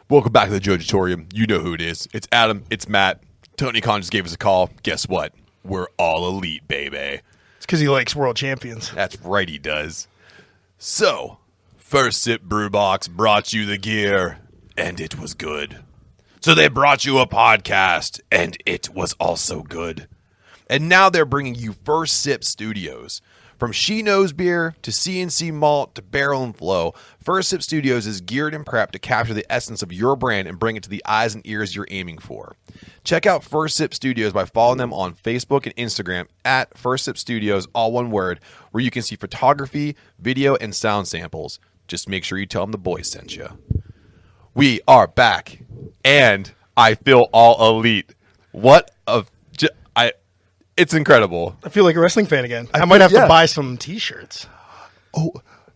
Welcome back to the Jojitorium. You know who it is. It's Adam. It's Matt. Tony Khan just gave us a call. Guess what? We're all elite, baby. It's because he likes world champions. That's right, he does. So, First Sip Brew Box brought you the gear, and it was good. So they brought you a podcast, and it was also good. And now they're bringing you First Sip Studios. From She Knows Beer to CNC Malt to Barrel and Flow, First Sip Studios is geared and prepped to capture the essence of your brand and bring it to the eyes and ears you're aiming for. Check out First Sip Studios by following them on Facebook and Instagram at First Sip Studios, all one word, where you can see photography, video, and sound samples. Just make sure you tell them the boys sent you. We are back, and I feel all elite. It's incredible. I feel like a wrestling fan again. I might have to buy some T-shirts. Oh,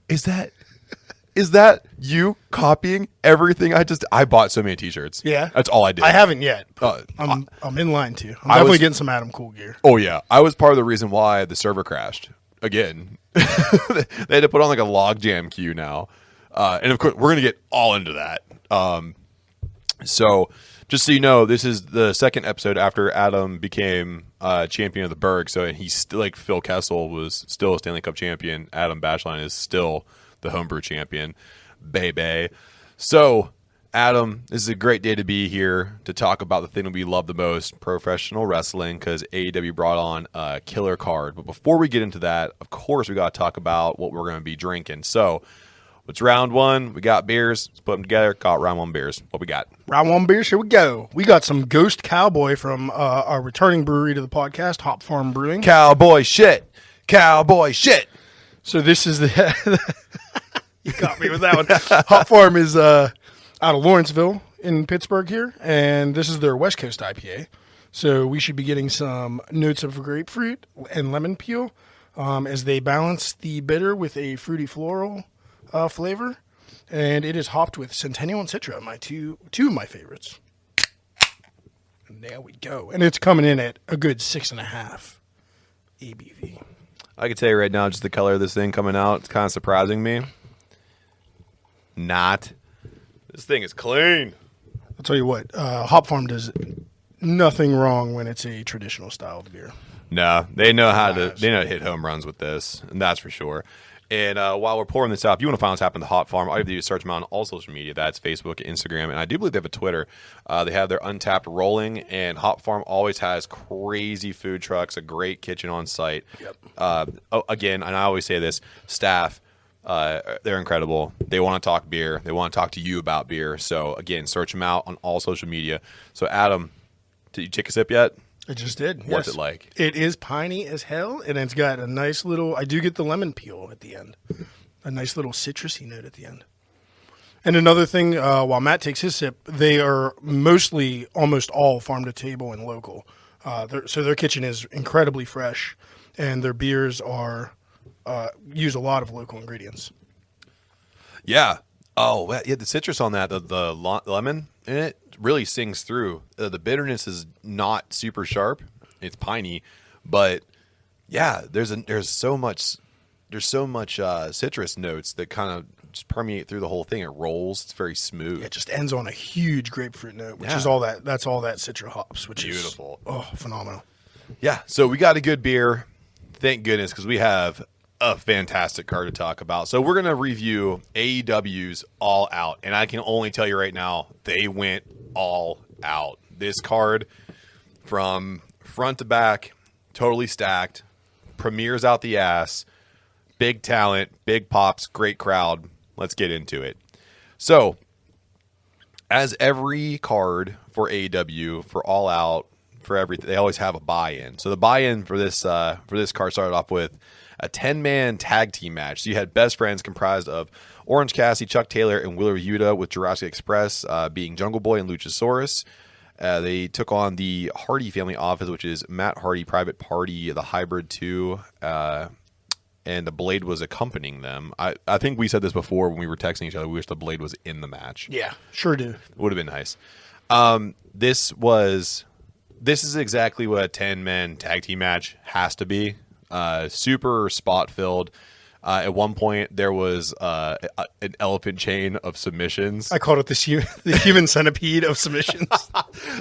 is that you copying everything I bought so many T-shirts. Yeah. That's all I did. I haven't yet. I'm in line too. I'm definitely getting some Adam Cool gear. Oh, yeah. I was part of the reason why the server crashed. Again. They had to put on like a logjam queue now. And of course, we're going to get all into that. So, just so you know, this is the second episode after Adam became champion of the Berg. So, and he's still like Phil Kessel was still a Stanley Cup champion. Adam Bashline is still the homebrew champion. Baby. So, Adam, this is a great day to be here to talk about the thing that we love the most, professional wrestling, because AEW brought on a killer card. But before we get into that, of course, we got to talk about what we're going to be drinking. So, it's round one. We got beers. Let's put them together. Got round one beers. What we got? Round one beers. Here we go. We got some Ghost Cowboy from our returning brewery to the podcast, Hop Farm Brewing. Cowboy shit. Cowboy shit. So this is the... You got me with that one. Hop Farm is out of Lawrenceville in Pittsburgh here, and this is their West Coast IPA. So we should be getting some notes of grapefruit and lemon peel as they balance the bitter with a fruity floral flavor, and it is hopped with Centennial and Citra, my two of my favorites. And there we go. And it's coming in at a good 6.5 ABV. I can tell you right now, just the color of this thing coming out, it's kind of surprising me. Not. This thing is clean. I'll tell you what, Hop Farm does nothing wrong when it's a traditional style of beer. No, they know how to hit home runs with this, and that's for sure. And while we're pouring this out, if you want to find what's happened to Hop Farm, all you have to do is search them out on all social media. That's Facebook, Instagram, and I do believe they have a Twitter. They have their Untapped Rolling, and Hop Farm always has crazy food trucks, a great kitchen on site. Yep. Again, and I always say this, staff, they're incredible. They want to talk beer. They want to talk to you about beer. So, again, search them out on all social media. So, Adam, did you take a sip yet? I just did. What's yes. it like? It is piney as hell, and it's got a nice little... I do get the lemon peel at the end. A nice little citrusy note at the end. And another thing, while Matt takes his sip, they are almost all farm-to-table and local. So their kitchen is incredibly fresh, and their beers are use a lot of local ingredients. Yeah. Oh, yeah, the citrus on that, the lemon in it really sings through. The bitterness is not super sharp. It's piney, but yeah, there's so much citrus notes that kind of just permeate through the whole thing. It rolls. It's very smooth. Yeah, it just ends on a huge grapefruit note, which is all that. That's all that Citra hops, which beautiful. is phenomenal. Yeah. So we got a good beer. Thank goodness, because we have a fantastic card to talk about. So we're going to review AEW's All Out, and I can only tell you right now, they went all out. This card, from front to back, totally stacked, premieres out the ass, big talent, big pops, great crowd. Let's get into it. So, as every card for AEW, for All Out, for everything, they always have a buy-in. So the buy-in for this card started off with a 10-man tag team match. So you had best friends comprised of Orange Cassidy, Chuck Taylor, and Wheeler Yuta, with Jurassic Express being Jungle Boy and Luchasaurus. They took on the Hardy Family Office, which is Matt Hardy, Private Party, the Hybrid 2, and the Blade was accompanying them. I think we said this before when we were texting each other. We wish the Blade was in the match. Yeah, sure do. It would have been nice. This is exactly what a 10-man tag team match has to be. Super spot-filled. At one point, there was an elephant chain of submissions. I called it the human centipede of submissions.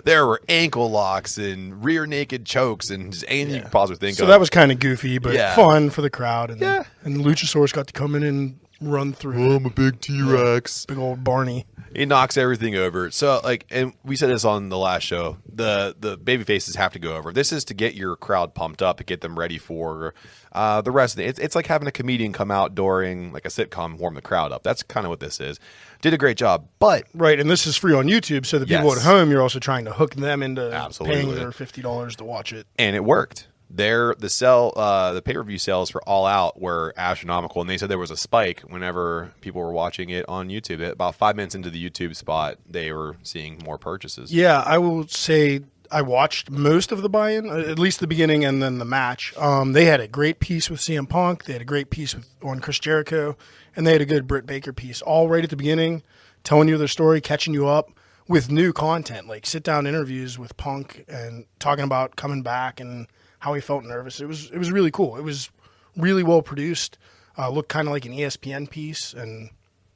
There were ankle locks and rear naked chokes and just anything you could possibly think of. So that was kind of goofy, but Yeah. fun for the crowd. And, Yeah. and Luchasaurus got to come in and run through. I'm a big T-Rex. Big old Barney. He knocks everything over. So, like, and we said this on the last show, the baby faces have to go over. This is to get your crowd pumped up, to get them ready for the rest of it. It's like having a comedian come out during, like, a sitcom, warm the crowd up. That's kind of what this is. Did a great job, but... Right, and this is free on YouTube, so the people Yes. at home, you're also trying to hook them into Absolutely. paying their $50 to watch it. And it worked. The pay-per-view sales for All Out were astronomical, and they said there was a spike whenever people were watching it on YouTube. About 5 minutes into the YouTube spot, they were seeing more purchases. Yeah, I will say I watched most of the buy-in, at least the beginning and then the match. They had a great piece with CM Punk. They had a great piece on Chris Jericho, and they had a good Britt Baker piece, all right at the beginning, telling you their story, catching you up with new content, like sit-down interviews with Punk and talking about coming back and how he felt nervous. It was really cool. It was really well produced. Looked kind of like an ESPN piece, and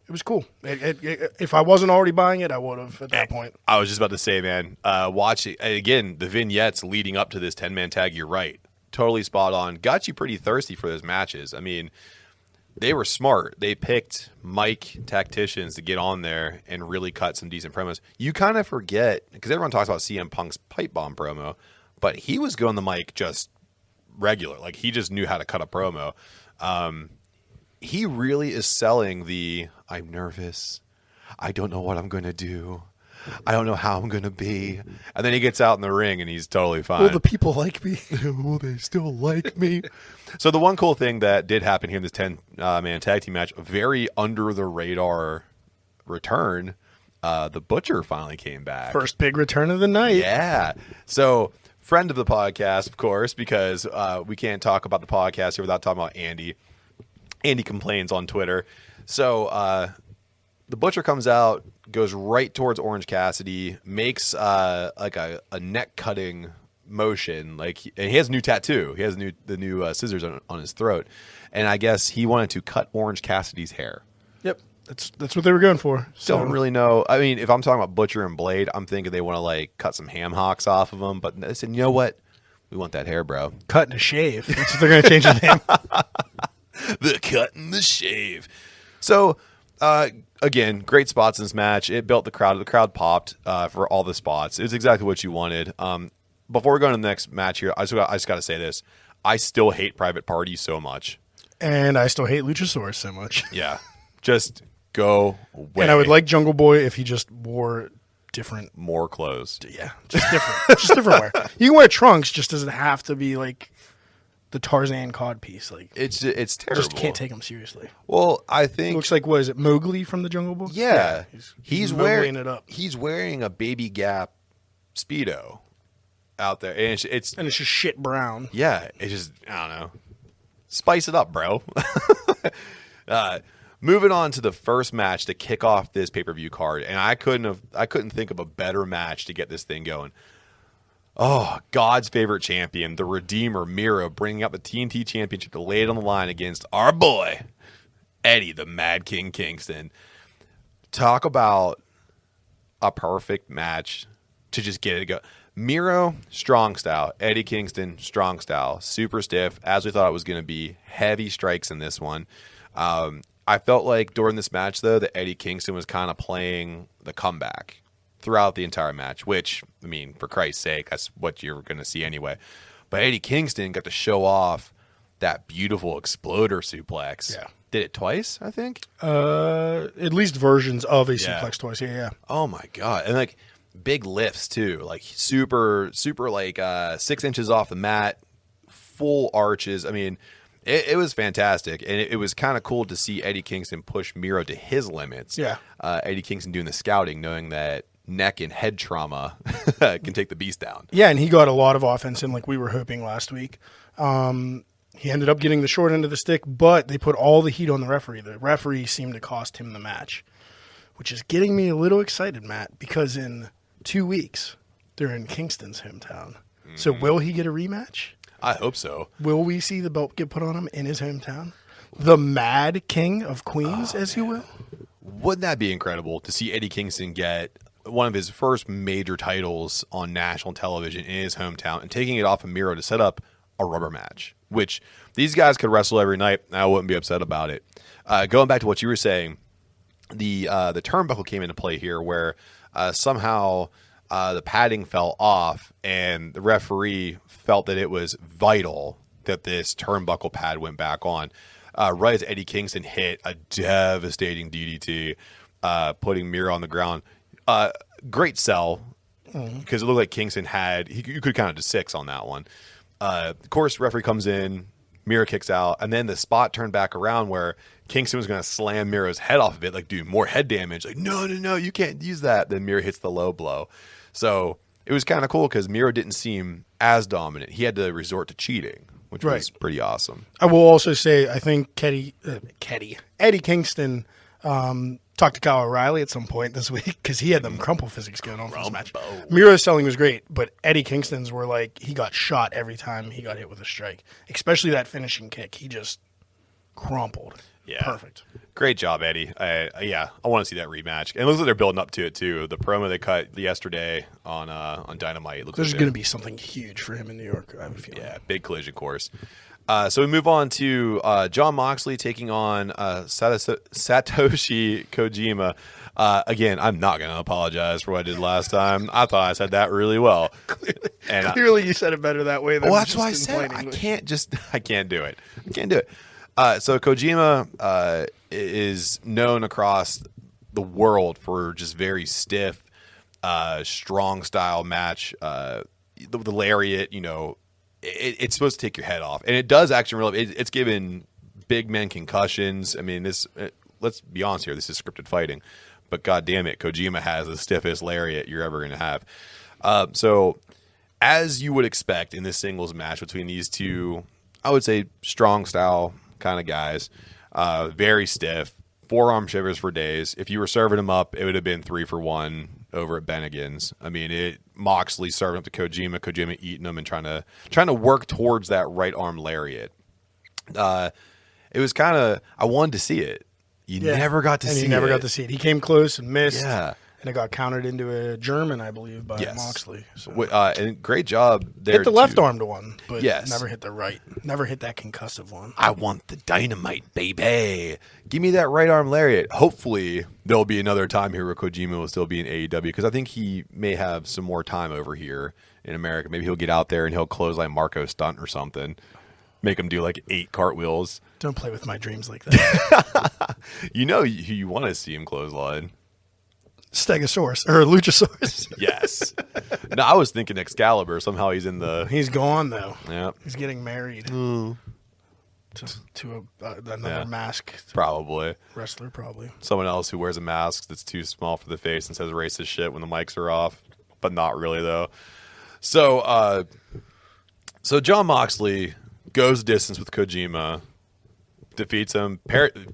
it was cool. If I wasn't already buying it, I would have at that point. I was just about to say, man, watching again the vignettes leading up to this 10-man tag. You're right, totally spot on. Got you pretty thirsty for those matches. I mean, they were smart. They picked mic tacticians to get on there and really cut some decent promos. You kind of forget, because everyone talks about CM Punk's pipe bomb promo, but he was going the mic just regular. Like, he just knew how to cut a promo. He really is selling the, I'm nervous. I don't know what I'm going to do. I don't know how I'm going to be. And then he gets out in the ring and he's totally fine. Will the people like me? Will they still like me? So the one cool thing that did happen here in this 10-man tag team match, a very under-the-radar return, the Butcher finally came back. First big return of the night. Yeah. So, friend of the podcast, of course, because we can't talk about the podcast here without talking about Andy. Andy complains on Twitter. So, the Butcher comes out, goes right towards Orange Cassidy, makes like a neck cutting motion, and he has a new tattoo. He has the new scissors on his throat, and I guess he wanted to cut Orange Cassidy's hair. Yep, that's what they were going for. So. Don't really know. I mean, if I'm talking about Butcher and Blade, I'm thinking they want to like cut some ham hocks off of them. But they said, you know what? We want that hair, bro. Cut and a shave. That's what they're going to change the name. The cut and the shave. So. Again, great spots in this match. It built the crowd. The crowd popped for all the spots. It was exactly what you wanted. Before we go to the next match here, I just got to say this. I still hate Private Party so much. And I still hate Luchasaurus so much. Yeah. Just go away. And I would like Jungle Boy if he just wore different. More clothes. Yeah, just different. Just different wear. You can wear trunks, just doesn't have to be like the Tarzan cod piece. Like It's terrible. just can't take him seriously. Well, I It think looks like, what is it, Mowgli from the Jungle Book? yeah, he's wearing Mowgliing it up. He's wearing a Baby Gap Speedo out there, and it's And it's just shit brown. yeah, it's just I don't know, spice it up, bro. Moving on to the first match to kick off this pay-per-view card, and I couldn't think of a better match to get this thing going. Oh, God's favorite champion, the Redeemer, Miro, bringing up the TNT Championship to lay it on the line against our boy, Eddie, the Mad King Kingston. Talk about a perfect match to just get it to go. Miro, strong style. Eddie Kingston, strong style. Super stiff, as we thought it was going to be. Heavy strikes in this one. I felt like during this match, though, that Eddie Kingston was kind of playing the comeback throughout the entire match, which, I mean, for Christ's sake, that's what you're going to see anyway. But Eddie Kingston got to show off that beautiful exploder suplex. Yeah. Did it twice, I think? At least versions of a suplex twice. Yeah. Oh, my God. And, like, big lifts, too. Like, super, like, 6 inches off the mat, full arches. I mean, it was fantastic. And it was kind of cool to see Eddie Kingston push Miro to his limits. Yeah. Eddie Kingston doing the scouting, knowing that neck and head trauma can take the beast down. Yeah, and he got a lot of offense in like we were hoping last week. He ended up getting the short end of the stick, but they put all the heat on the referee. The referee seemed to cost him the match, which is getting me a little excited, Matt, because in 2 weeks, they're in Kingston's hometown. So will he get a rematch? I hope so. Will we see the belt get put on him in his hometown? the Mad King of Queens, as you will. Wouldn't that be incredible to see Eddie Kingston get one of his first major titles on national television in his hometown and taking it off of Miro to set up a rubber match, which these guys could wrestle every night. And I wouldn't be upset about it. Going back to what you were saying, the turnbuckle came into play here where somehow the padding fell off and the referee felt that it was vital that this turnbuckle pad went back on. Right as Eddie Kingston hit a devastating DDT, putting Miro on the ground. Great sell because it looked like Kingston had you could count it to 6 on that one. Of course, referee comes in, Miro kicks out, and then the spot turned back around where Kingston was going to slam Miro's head off of it, like do more head damage. Like no, you can't use that. Then Miro hits the low blow. So it was kind of cool because Miro didn't seem as dominant. He had to resort to cheating, which was pretty awesome. I will also say I think Eddie Kingston talked to Kyle O'Reilly at some point this week because he had them crumple physics going on for this match. Miro's selling was great, but Eddie Kingston's were like he got shot every time he got hit with a strike, especially that finishing kick. He just crumpled. Yeah. Perfect. Great job, Eddie. I want to see that rematch. And it looks like they're building up to it, too. The promo they cut yesterday on Dynamite. There's going to be something huge for him in New York, I have a feeling. Yeah, big collision course. So we move on to Jon Moxley taking on Satoshi Kojima. Again, I'm not going to apologize for what I did last time. I thought I said that really well. Clearly you said it better that way than that's why I said I can't do it. I can't do it. So Kojima is known across the world for just very stiff, strong style match. The lariat, it's supposed to take your head off, and it does actually really. It's given big men concussions. I mean, let's be honest here. This is scripted fighting, but god damn it, Kojima has the stiffest lariat you're ever going to have. So, as you would expect in this singles match between these two, I would say strong style kind of guys, very stiff, forearm shivers for days. If you were serving them up, it would have been 3 for 1 over at Bennigan's. I mean, Moxley serving up to Kojima eating them and trying to work towards that right arm lariat. It was kind of I wanted to see it. You never got to see it. He came close and missed. Yeah. And it got countered into a German, I believe, by Moxley. So. And great job there. Hit the left armed one, but yes. Never hit the right. Never hit that concussive one. I want the dynamite, baby. Give me that right arm lariat. Hopefully, there'll be another time here where Kojima will still be in AEW because I think he may have some more time over here in America. Maybe he'll get out there and he'll close like Marco Stunt or something. Make him do like 8 cartwheels. Don't play with my dreams like that. You want to see him clothesline. Stegosaurus or Luchasaurus. Yes. No, I was thinking Excalibur. Somehow he's in the. He's gone though. Yeah. He's getting married to another mask. Probably Wrestler, probably. Someone else who wears a mask that's too small for the face and says racist shit when the mics are off, but not really though. So Jon Moxley goes distance with Kojima. Defeats him.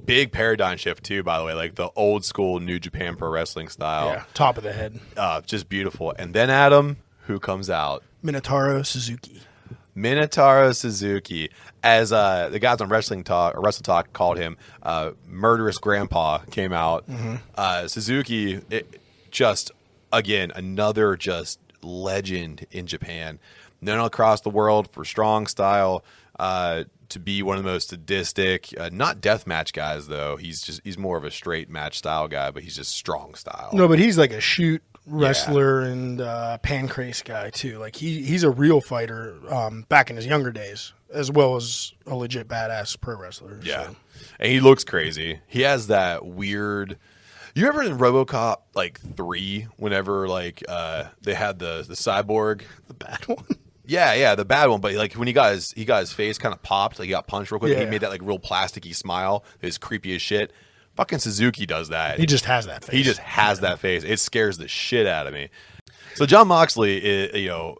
Big paradigm shift too, by the way, like the old school New Japan Pro Wrestling style. Yeah, top of the head. Just beautiful. And then Adam, who comes out? Minotauro Suzuki. As the guys on Wrestle Talk called him, Murderous Grandpa came out. Mm-hmm. Suzuki, another just legend in Japan. Known across the world for strong style. To be one of the most sadistic, not deathmatch guys though. He's more of a straight match style guy, but he's just strong style. No, but he's like a shoot wrestler and pancrase guy too. Like he's a real fighter back in his younger days, as well as a legit badass pro wrestler. Yeah, so. And he looks crazy. He has that weird. You ever in RoboCop 3? Whenever they had the cyborg, the bad one. Yeah, the bad one. But like when he got his face kind of popped, like he got punched real quick. Yeah. He made that like real plasticky smile. It's creepy as shit. Fucking Suzuki does that. He just has that face. That face. It scares the shit out of me. So Jon Moxley,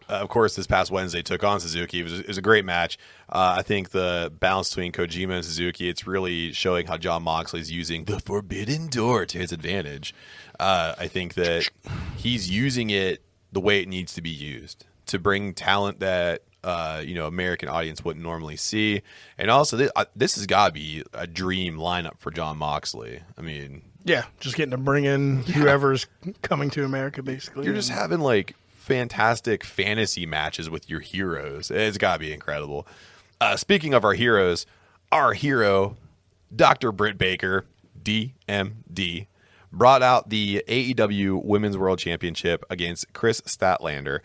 of course, this past Wednesday took on Suzuki. It was a great match. I think the balance between Kojima and Suzuki, it's really showing how Jon Moxley's using the Forbidden Door to his advantage. I think that he's using it the way it needs to be used. To bring talent that American audience wouldn't normally see. And also, this has got to be a dream lineup for Jon Moxley. I mean, yeah, just getting to bring in whoever's coming to America, basically. You're just having like fantastic fantasy matches with your heroes. It's got to be incredible. Speaking of our heroes, our hero, Dr. Britt Baker, DMD, brought out the AEW Women's World Championship against Chris Statlander.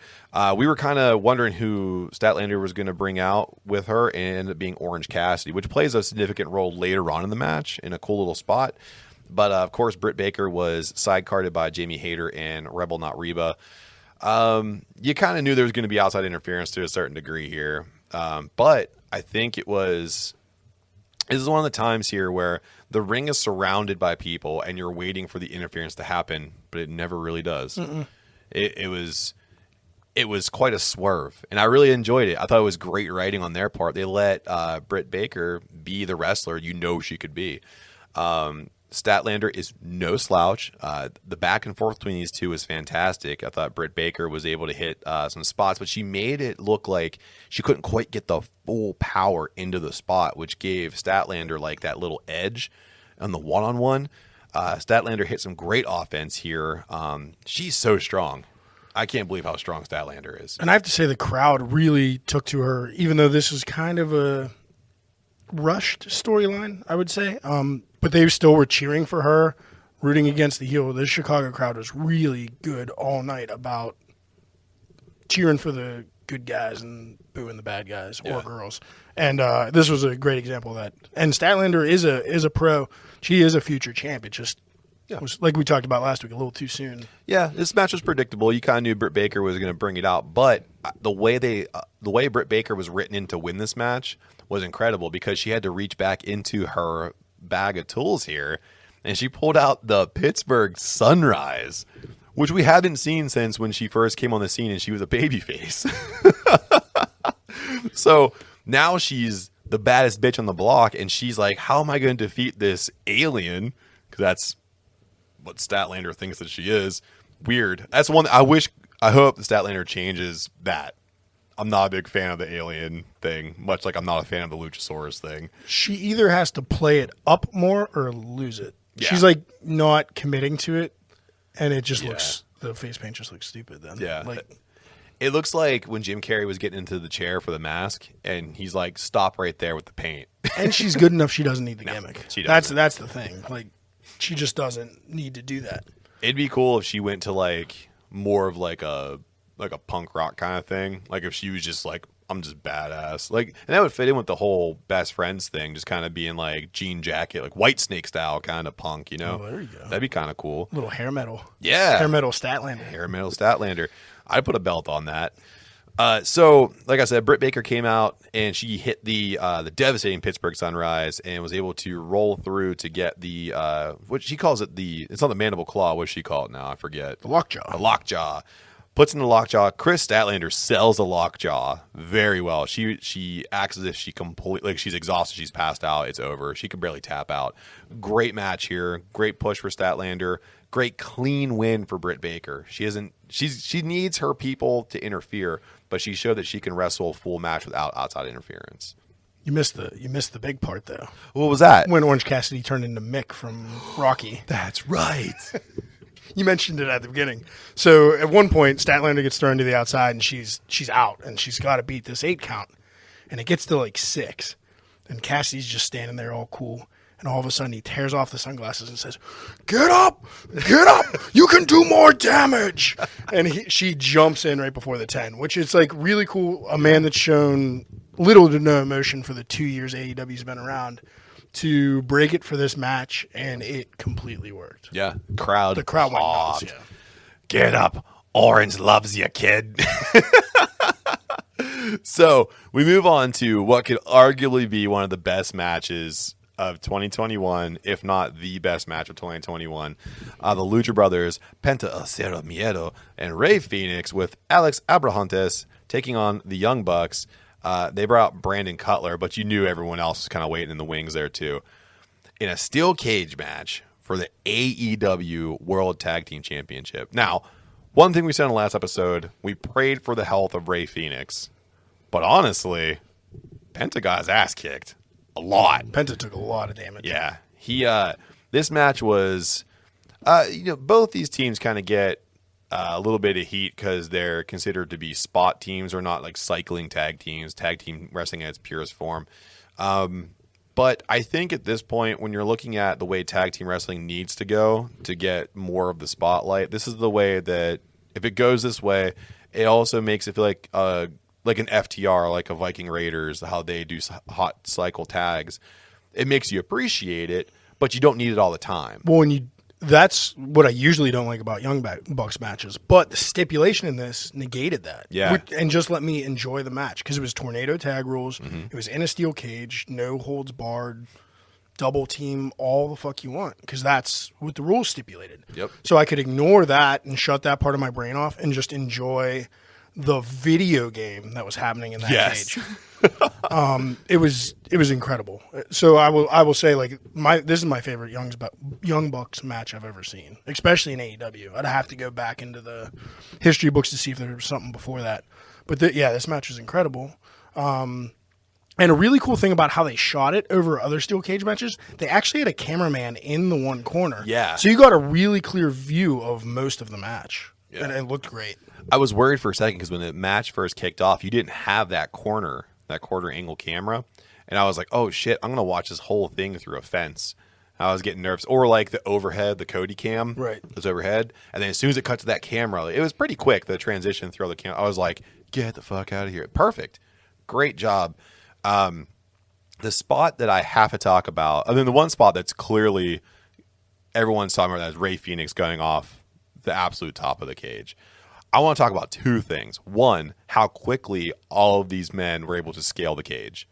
We were kind of wondering who Statlander was going to bring out with her, and it ended up being Orange Cassidy, which plays a significant role later on in the match in a cool little spot. But, of course, Britt Baker was side-carded by Jamie Hayter and Rebel Not Reba. You kind of knew there was going to be outside interference to a certain degree here. But I think this is one of the times here where the ring is surrounded by people and you're waiting for the interference to happen, but it never really does. It was quite a swerve, and I really enjoyed it. I thought it was great writing on their part. They let Britt Baker be the wrestler she could be. Statlander is no slouch. The back and forth between these two is fantastic. I thought Britt Baker was able to hit some spots, but she made it look like she couldn't quite get the full power into the spot, which gave Statlander like that little edge on the one-on-one. Statlander hit some great offense here. She's so strong. I can't believe how strong Statlander is. And I have to say the crowd really took to her, even though this was kind of a rushed storyline, I would say. But they still were cheering for her, rooting against the heel. The Chicago crowd was really good all night about cheering for the good guys and booing the bad guys or girls. And this was a great example of that. And Statlander is a pro. She is a future champ. It just was, like we talked about last week, a little too soon. Yeah, this match was predictable. You kind of knew Britt Baker was going to bring it out. But the way Britt Baker was written in to win this match was incredible because she had to reach back into her bag of tools here, and she pulled out the Pittsburgh Sunrise, which we haven't seen since when she first came on the scene and she was a babyface. So now she's the baddest bitch on the block, and she's like, how am I going to defeat this alien? Because that's what Statlander thinks that she is. Weird. That's one I hope the Statlander changes that. I'm not a big fan of the alien thing, much like I'm not a fan of the Luchasaurus thing. She either has to play it up more or lose it. Yeah. She's like not committing to it, and it just looks, the face paint just looks stupid then. Yeah. Like, it looks like when Jim Carrey was getting into the chair for the mask, and he's like, stop right there with the paint. And she's good enough she doesn't need the gimmick. She doesn't. That's the thing. Like, she just doesn't need to do that. It'd be cool if she went to like more of like a punk rock kind of thing. Like if she was just like, I'm just badass. Like, and that would fit in with the whole best friends thing, just kind of being like jean jacket, like White Snake style kind of punk, you know? Oh, there you go. That'd be kind of cool. Little hair metal. Yeah. Hair metal Statlander. Hair metal Statlander. I'd put a belt on that. So, like I said, Britt Baker came out and she hit the devastating Pittsburgh Sunrise and was able to roll through to get the what she calls it, it's not the mandible claw. What does she call it now? I forget. The lockjaw. The lockjaw. Puts in the lockjaw. Chris Statlander sells the lockjaw very well. She acts as if she completely, like she's exhausted. She's passed out. It's over. She can barely tap out. Great match here. Great push for Statlander. Great clean win for Britt Baker. She needs her people to interfere, but she showed that she can wrestle a full match without outside interference. You missed the big part though. What was that? When Orange Cassidy turned into Mick from Rocky. That's right. You mentioned it at the beginning. So at one point, Statlander gets thrown to the outside, and she's out, and she's got to beat this 8 count, and it gets to like 6, and Cassidy's just standing there all cool, and all of a sudden he tears off the sunglasses and says, get up, you can do more damage, and she jumps in right before the 10, which is like really cool. A man that's shown little to no emotion for the 2 years AEW's been around, to break it for this match, and it completely worked. Yeah, The crowd went nuts. Yeah. Get up. Orange loves you, kid. So we move on to what could arguably be one of the best matches of 2021, if not the best match of 2021. The Lucha Brothers, Penta El Cero Miedo, and Rey Fénix with Alex Abrahantes taking on the Young Bucks. They brought out Brandon Cutler, but you knew everyone else was kind of waiting in the wings there too. In a steel cage match for the AEW World Tag Team Championship. Now, one thing we said in the last episode, we prayed for the health of Rey Fénix. But honestly, Penta got his ass kicked a lot. Penta took a lot of damage. Yeah. This match was, both these teams kind of get a little bit of heat because they're considered to be spot teams or not like cycling tag teams, tag team wrestling at its purest form. But I think at this point, when you're looking at the way tag team wrestling needs to go to get more of the spotlight, this is the way that if it goes this way, it also makes it feel like an FTR, like a Viking Raiders, how they do hot cycle tags. It makes you appreciate it, but you don't need it all the time. Well, that's what I usually don't like about Young Bucks matches. But the stipulation in this negated that. Yeah. And just let me enjoy the match because it was tornado tag rules. Mm-hmm. It was in a steel cage, no holds barred, double team, all the fuck you want because that's what the rules stipulated. Yep. So I could ignore that and shut that part of my brain off and just enjoy the video game that was happening in that cage. It was incredible. So I will say like this is my favorite Young Bucks match I've ever seen, especially in AEW. I'd have to go back into the history books to see if there was something before that. But this match was incredible. And a really cool thing about how they shot it over other steel cage matches, they actually had a cameraman in the one corner. Yeah. So you got a really clear view of most of the match. Yeah. And it looked great. I was worried for a second because when the match first kicked off, you didn't have that quarter angle camera. And I was like, oh, shit, I'm going to watch this whole thing through a fence. I was getting nervous. Or like the overhead, the Cody cam. Right. Was overhead. And then as soon as it cut to that camera, it was pretty quick, the transition through the camera. I was like, get the fuck out of here. Perfect. Great job. The spot that I have to talk about, and then the one spot that's clearly everyone's talking about that is Rey Fenix going off the absolute top of the cage. I want to talk about two things. One, how quickly all of these men were able to scale the cage.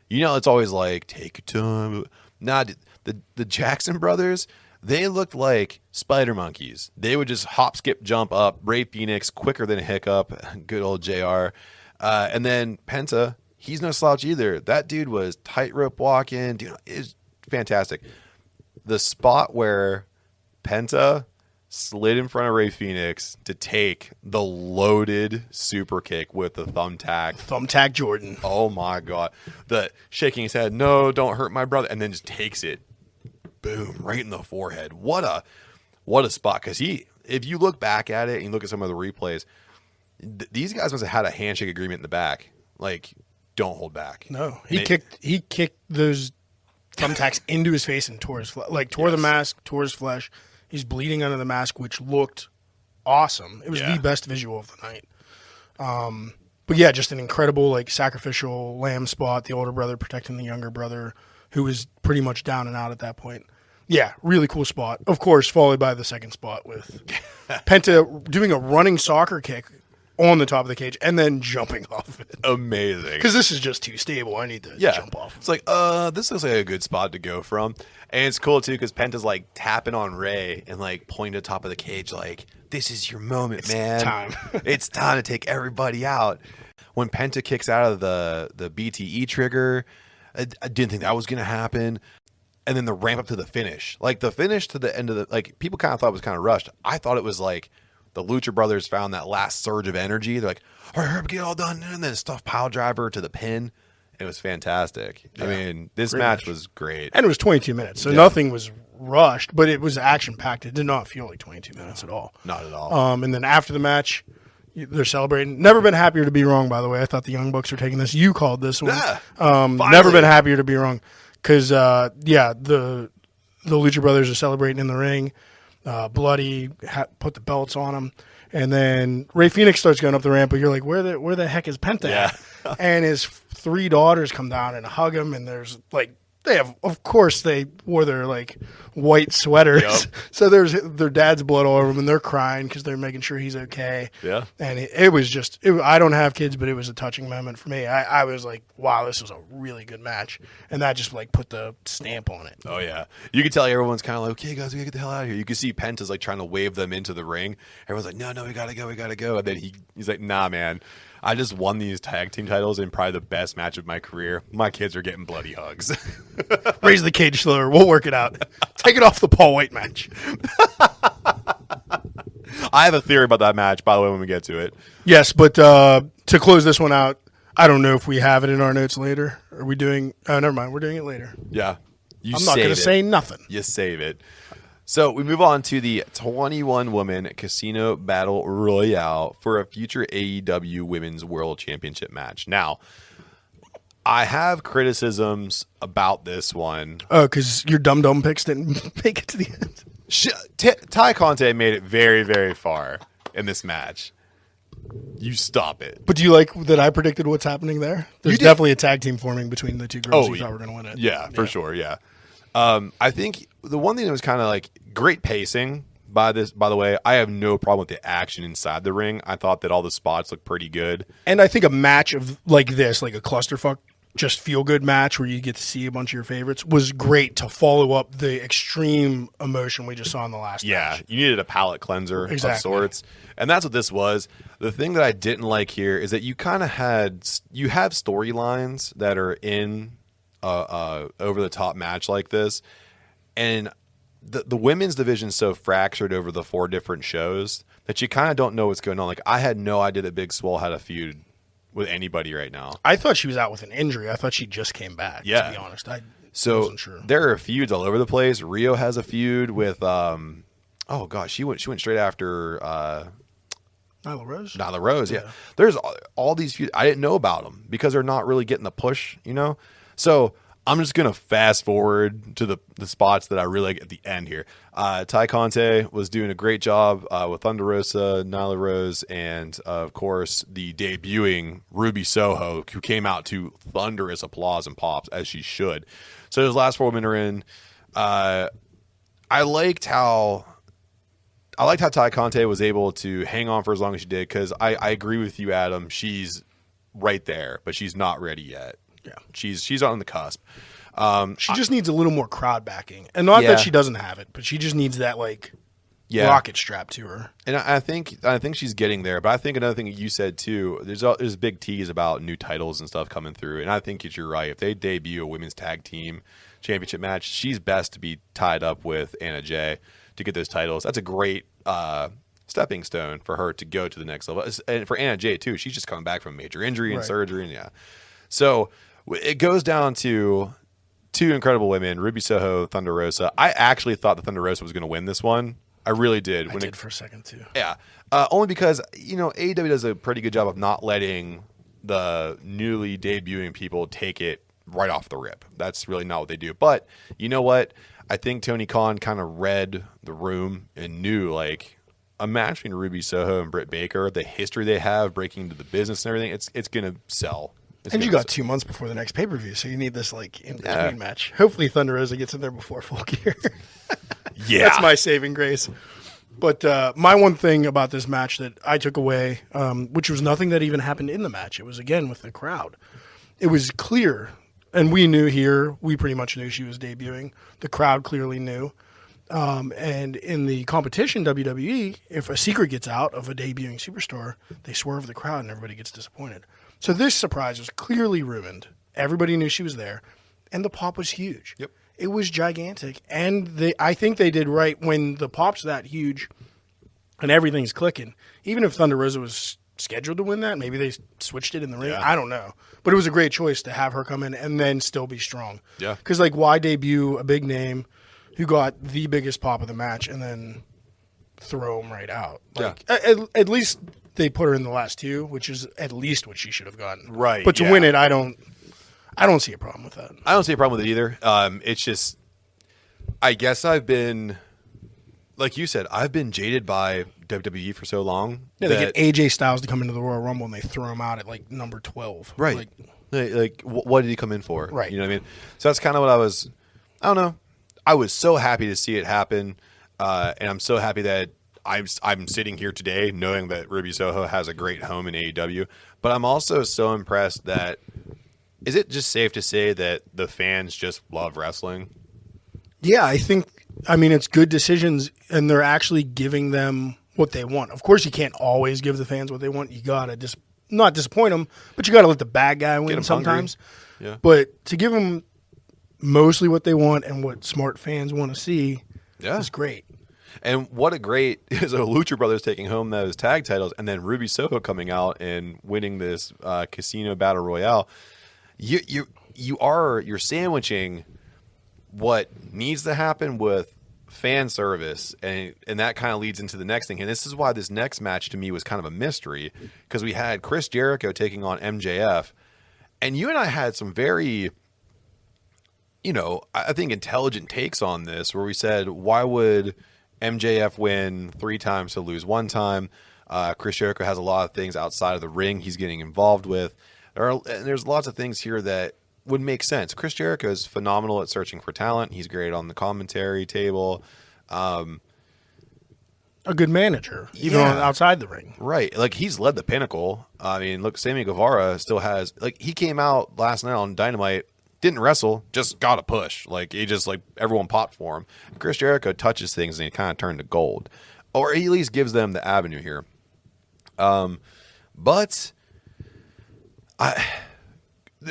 It's always like, take your time. Nah, the Jackson brothers, they looked like spider monkeys. They would just hop, skip, jump up. Rey Fenix, quicker than a hiccup. Good old JR. And then Penta, he's no slouch either. That dude was tightrope walking. Dude, it was fantastic. The spot where Penta slid in front of Rey Fenix to take the loaded super kick with the thumbtack. Thumbtack Jordan. Oh, my God. The shaking his head, no, don't hurt my brother, and then just takes it, boom, right in the forehead. What a spot. Because if you look back at it and you look at some of the replays, these guys must have had a handshake agreement in the back. Like, don't hold back. No. He kicked those thumbtacks into his face and tore his the mask, tore his flesh. He's bleeding under the mask, which looked awesome. It was the best visual of the night. But yeah, just an incredible sacrificial lamb spot. The older brother protecting the younger brother, who was pretty much down and out at that point. Yeah, really cool spot. Of course, followed by the second spot with Penta doing a running soccer kick on the top of the cage and then jumping off it. Amazing. Because this is just too stable. I need to jump off. It's like, this looks like a good spot to go from. And it's cool, too, because Penta's, tapping on Rey and, pointing to the top of the cage like, this is your moment, man. It's time. It's time to take everybody out. When Penta kicks out of the BTE trigger, I didn't think that was going to happen. And then the ramp up to the finish. The finish to the end of the... people kind of thought it was kind of rushed. I thought it was, the Lucha Brothers found that last surge of energy. They're like, all right, get it all done. And then stuff pile driver to the pin. It was fantastic. Yeah. I mean, this match was great. And it was 22 minutes, so nothing was rushed, but it was action-packed. It did not feel like 22 minutes at all. Not at all. And then after the match, they're celebrating. Never been happier to be wrong, by the way. I thought the Young Bucks were taking this. You called this one. Yeah, never been happier to be wrong. Because, the Lucha Brothers are celebrating in the ring. Bloody, put the belts on them. And then Rey Fenix starts going up the ramp, but you're like, where the heck is Penta at? And his 3 daughters come down and hug him, and there's they wore their white sweaters. Yep. So there's their dad's blood all over them, and they're crying because they're making sure he's okay. Yeah. And it was just, I don't have kids, but it was a touching moment for me. I was like, wow, this was a really good match. And that just put the stamp on it. Oh, yeah. You could tell everyone's kind of like, okay, guys, we got to get the hell out of here. You can see Penta's trying to wave them into the ring. Everyone's like, no, we got to go. And then he's like, nah, man. I just won these tag team titles in probably the best match of my career. My kids are getting bloody hugs. Raise the cage slower. We'll work it out. Take it off the Paul White match. I have a theory about that match, by the way, when we get to it. Yes, but to close this one out, I don't know if we have it in our notes later. Are we doing? Oh, never mind. We're doing it later. Yeah. I'm not going to say nothing. You save it. So we move on to the 21-woman Casino Battle Royale for a future AEW Women's World Championship match. Now, I have criticisms about this one. Oh, because your dumb picks didn't make it to the end. Ty Conte made it very, very far in this match. You stop it. But do you like that I predicted what's happening there? There's definitely a tag team forming between the two girls who thought were going to win it. Yeah, for sure, yeah. I think the one thing that was kind of like great pacing by the way, I have no problem with the action inside the ring. I thought that all the spots looked pretty good. And I think a match of like this, like a clusterfuck, just feel good match where you get to see a bunch of your favorites was great to follow up the extreme emotion we just saw in the last match. Yeah, you needed a palate cleanser of sorts. And that's what this was. The thing that I didn't like here is that you kind of have storylines that are in over the top match like this, and the women's division is so fractured over the 4 different shows that you kind of don't know what's going on. Like I had no idea that Big Swole had a feud with anybody right now. I thought she was out with an injury. I thought she just came back. Yeah, to be honest, I wasn't sure. There are feuds all over the place. Rio has a feud with she went straight after Nyla Rose. Nyla Rose, yeah. There's all these feuds. I didn't know about them because they're not really getting the push, you know. So I'm just going to fast forward to the spots that I really like at the end here. Ty Conte was doing a great job with Thunder Rosa, Nyla Rose, and, of course, the debuting Ruby Soho, who came out to thunderous applause and pops, as she should. So those last 4 women are in. I liked how Ty Conte was able to hang on for as long as she did because I agree with you, Adam. She's right there, but she's not ready yet. Yeah, she's on the cusp. She just needs a little more crowd backing, and not that she doesn't have it, but she just needs that rocket strap to her. And I think she's getting there. But I think another thing you said too, there's big tease about new titles and stuff coming through, and I think that you're right. If they debut a women's tag team championship match, she's best to be tied up with Anna Jay to get those titles. That's a great stepping stone for her to go to the next level, and for Anna Jay too. She's just coming back from a major injury and surgery, and so. It goes down to 2 incredible women, Ruby Soho, Thunder Rosa. I actually thought that Thunder Rosa was going to win this one. I really did. I did for a second, too. Yeah. Only because, AEW does a pretty good job of not letting the newly debuting people take it right off the rip. That's really not what they do. But you know what? I think Tony Khan kind of read the room and knew, a match between Ruby Soho and Britt Baker, the history they have breaking into the business and everything, it's going to sell. And you got 2 months before the next pay-per-view, so you need this in-between match. Hopefully Thunder Rosa gets in there before Full Gear. Yeah. That's my saving grace. But my one thing about this match that I took away, which was nothing that even happened in the match, it was, again, with the crowd. It was clear, and we knew here, we pretty much knew she was debuting. The crowd clearly knew. And in the competition, WWE, if a secret gets out of a debuting superstar, they swerve the crowd and everybody gets disappointed. So this surprise was clearly ruined. Everybody knew she was there, and the pop was huge. Yep. It was gigantic, and I think they did right when the pop's that huge and everything's clicking. Even if Thunder Rosa was scheduled to win that, maybe they switched it in the ring. I don't know. But it was a great choice to have her come in and then still be strong. Yeah. Because, why debut a big name who got the biggest pop of the match and then throw him right out? At least they put her in the last 2, which is at least what she should have gotten. Right. But to win it, I don't see a problem with that. I don't see a problem with it either. It's just, I guess I've been, like you said, I've been jaded by WWE for so long. Yeah, they get AJ Styles to come into the Royal Rumble and they throw him out at number 12. Right. What did he come in for? Right. You know what I mean? So that's kind of what I don't know. I was so happy to see it happen. And I'm so happy that I'm sitting here today knowing that Ruby Soho has a great home in AEW, but I'm also so impressed that, is it just safe to say that the fans just love wrestling? Yeah, I think, it's good decisions, and they're actually giving them what they want. Of course, you can't always give the fans what they want. You got to not disappoint them, but you got to let the bad guy win sometimes. Yeah. But to give them mostly what they want and what smart fans want to see is great. And what a great is Lucha Brothers taking home those tag titles, and then Ruby Soho coming out and winning this Casino Battle Royale. You're sandwiching what needs to happen with fan service, and that kind of leads into the next thing. And this is why this next match to me was kind of a mystery, because we had Chris Jericho taking on MJF, and you and I had some very, I think intelligent takes on this, where we said, why would MJF win 3 times to lose 1 time? Chris Jericho has a lot of things outside of the ring he's getting involved with. There's lots of things here that would make sense. Chris Jericho is phenomenal at searching for talent. He's great on the commentary table. A good manager, even outside the ring. Right. Like, he's led the Pinnacle. I mean, look, Sammy Guevara still has, he came out last night on Dynamite, didn't wrestle, just got a push. Like, he just, everyone popped for him. Chris Jericho touches things and he kind of turned to gold. Or he at least gives them the avenue here.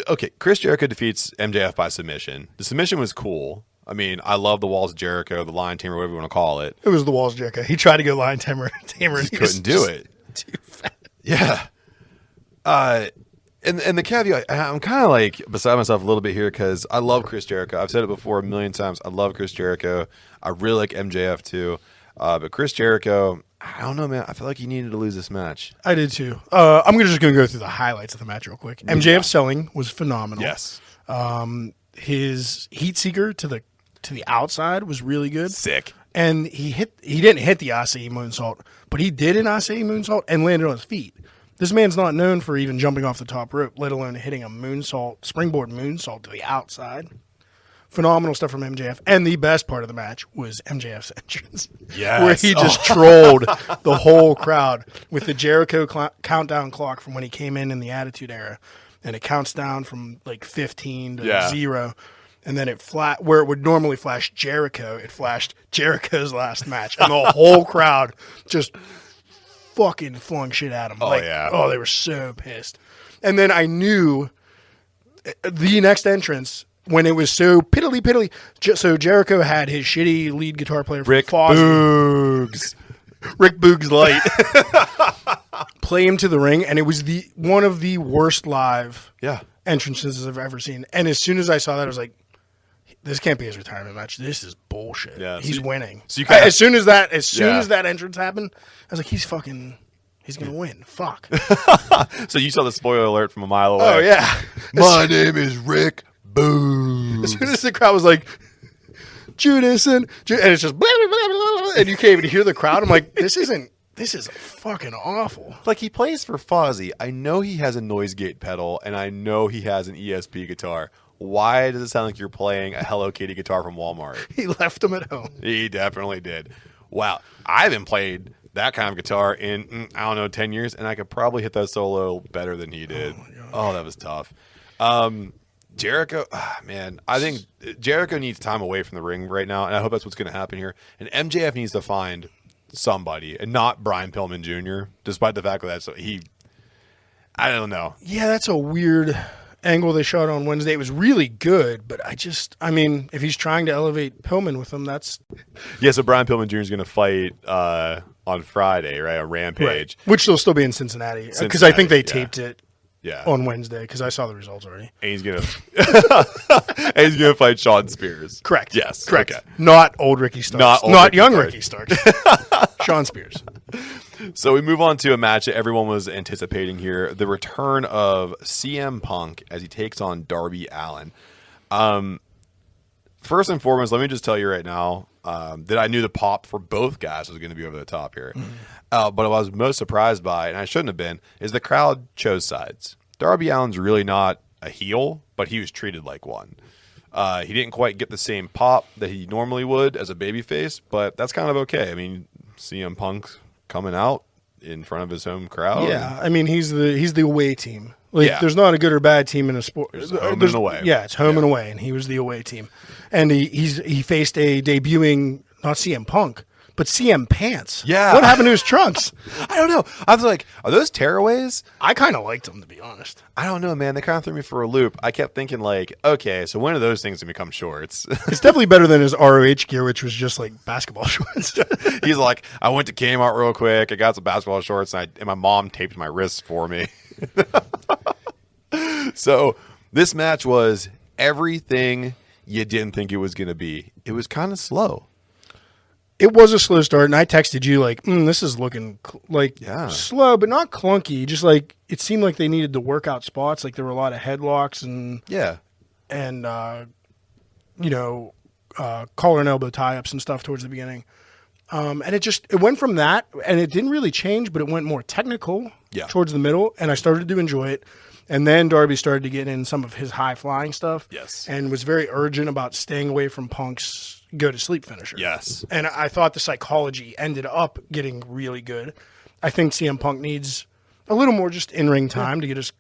Okay, Chris Jericho defeats MJF by submission. The submission was cool. I mean, I love the Walls of Jericho, the Lion Tamer, whatever you want to call it. It was the Walls of Jericho. He tried to go Lion Tamer. He couldn't do it. Too fat. Yeah. And the caveat, I'm kind of beside myself a little bit here, because I love Chris Jericho. I've said it before a million times. I love Chris Jericho. I really like MJF too. But Chris Jericho, I don't know, man. I feel like he needed to lose this match. I did too. I'm just going to go through the highlights of the match real quick. MJF selling was phenomenal. Yes. His heat seeker to the outside was really good. Sick. And he didn't hit the Acai moonsault, but he did an Acai moonsault and landed on his feet. This man's not known for even jumping off the top rope, let alone hitting a springboard moonsault to the outside. Phenomenal stuff from MJF. And the best part of the match was MJF's entrance. Yes. Where he just trolled the whole crowd with the Jericho countdown clock from when he came in the Attitude Era. And it counts down from 15 to 0. And then where it would normally flash Jericho, it flashed Jericho's last match. And the whole crowd just fucking flung shit at him. Oh, they were so pissed. And then I knew the next entrance, when it was so piddly, so Jericho had his shitty lead guitar player from Rick Boogs. Rick Boogs Light. Play him to the ring, and it was one of the worst live entrances I've ever seen. And as soon as I saw that, I was like, this can't be his retirement match. This is bullshit. Yeah, he's winning. So as soon as that entrance happened, I was like, he's gonna win. Fuck. So you saw the spoiler alert from a mile away. Oh yeah. My name is Rick Boogs. As soon as the crowd was like, Judas and it's just blah, blah, blah, blah, and you can't even hear the crowd. I'm like, this is fucking awful. Like, he plays for Fozzy. I know he has a noise gate pedal, and I know he has an ESP guitar. Why does it sound like you're playing a Hello Kitty guitar from Walmart? He left him at home. He definitely did. Wow. I haven't played that kind of guitar in, 10 years, and I could probably hit that solo better than he did. Oh, that was tough. Jericho, man, I think Jericho needs time away from the ring right now, and I hope that's what's going to happen here. And MJF needs to find somebody, and not Brian Pillman Jr., despite the fact that I don't know. Yeah, that's a weird angle they shot on Wednesday. It was really good, but if he's trying to elevate Pillman with him, that's... Yeah, so Brian Pillman Jr. is going to fight on Friday, right, on Rampage. Right. Which will still be in Cincinnati, because I think they taped it on Wednesday, because I saw the results already. And he's going to fight Sean Spears. Correct. Yes. Correct. Okay. Not old Ricky Starks. Not young Ricky Starks. Sean Spears. So we move on to a match that everyone was anticipating here. The return of CM Punk as he takes on Darby Allin. First and foremost, let me just tell you right now that I knew the pop for both guys was going to be over the top here. But what I was most surprised by, and I shouldn't have been, is the crowd chose sides. Darby Allin's really not a heel, but he was treated like one. He didn't quite get the same pop that he normally would as a babyface, but that's kind of okay. I mean, CM Punk coming out in front of his home crowd. Yeah, I mean, he's the away team. There's not a good or bad team in a sport. There's home and away. Yeah, it's home and away, and he was the away team. And he faced a debuting, not CM Punk, But CM pants. Yeah. What happened to his trunks? I don't know. I was like, are those tearaways? I kind of liked them, to be honest. I don't know, man. They kind of threw me for a loop. I kept thinking, like, okay, so when are those things going to become shorts? It's definitely better than his ROH gear, which was just like basketball shorts. He's like, I went to Kmart real quick. I got some basketball shorts, and my mom taped my wrists for me. So this match was everything you didn't think it was going to be. It was kind of slow. It was a slow start, and I texted you like, this is looking slow, but not clunky. Just like it seemed like they needed to work out spots. Like there were a lot of headlocks and collar and elbow tie-ups and stuff towards the beginning. And it went from that, and it didn't really change, but it went more technical towards the middle, and I started to enjoy it. And then Darby started to get in some of his high-flying stuff. Yes. And was very urgent about staying away from Punk's go-to-sleep finisher. Yes. And I thought the psychology ended up getting really good. I think CM Punk needs a little more just in-ring time to get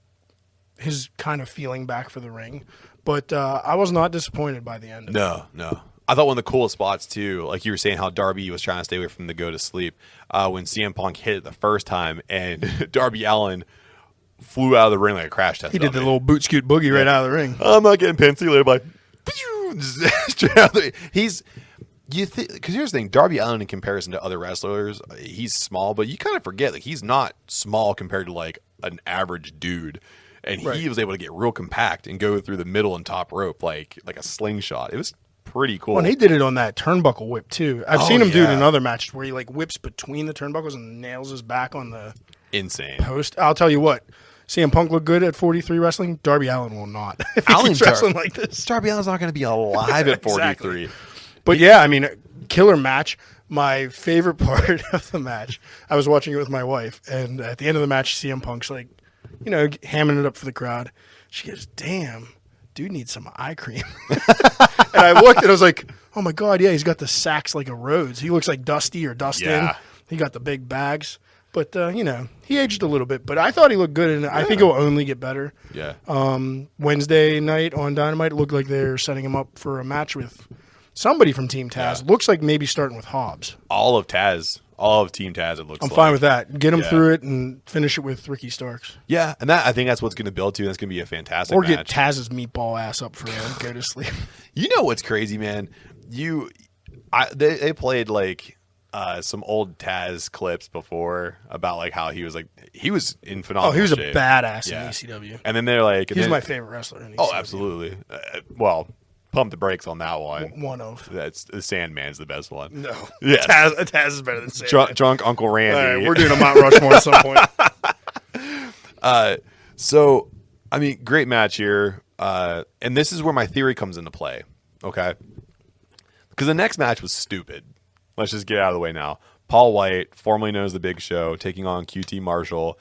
his kind of feeling back for the ring. But I was not disappointed by the end of it. No. I thought one of the coolest spots, too, like you were saying how Darby was trying to stay away from the go-to-sleep, when CM Punk hit it the first time, and Darby Allin flew out of the ring like a crash test. He did the little boot scoot boogie right out of the ring. I'm not getting pinned. See you later, bye. Straight out the, because here's the thing, Darby Allin in comparison to other wrestlers, he's small, but you kind of forget like he's not small compared to like an average dude, and he was able to get real compact and go through the middle and top rope like a slingshot. It was pretty cool. Well, and he did it on that turnbuckle whip too. I've seen him do it in other matches where he like whips between the turnbuckles and nails his back on the post. I'll tell you what. CM Punk looked good at 43 wrestling. Darby Allin will not. If he keeps wrestling like this, Darby Allin's not going to be alive at 43. Exactly. But yeah, I mean, killer match. My favorite part of the match, I was watching it with my wife, and at the end of the match, CM Punk's like, hamming it up for the crowd. She goes, "Damn, dude needs some eye cream." And I looked, and I was like, "Oh my god, yeah, he's got the sacks like a Rhodes. He looks like Dusty or Dustin. Yeah. He got the big bags." But, he aged a little bit. But I thought he looked good, and I think it will only get better. Yeah. Wednesday night on Dynamite, it looked like they're setting him up for a match with somebody from Team Taz. Looks like maybe starting with Hobbs. All of Team Taz, it looks like. I'm fine with that. Get him through it and finish it with Ricky Starks. Yeah, and I think that's what's going to build to. That's going to be a fantastic match. Or get Taz's meatball ass up for him. Go to sleep. You know what's crazy, man? They played like some old Taz clips before about like how he was in phenomenal he was shape. A badass in ECW. And then they're like, he's my favorite wrestler in ECW. Oh, absolutely. Well, pump the brakes on that one. One of. That's the Sandman's the best one. No, yeah, Taz is better than Sandman. Drunk Uncle Randy. All right, we're doing a Mount Rushmore at some point. So I mean, great match here, and this is where my theory comes into play. Okay, because the next match was stupid. Let's just get out of the way now. Paul White, formerly known as The Big Show, taking on QT Marshall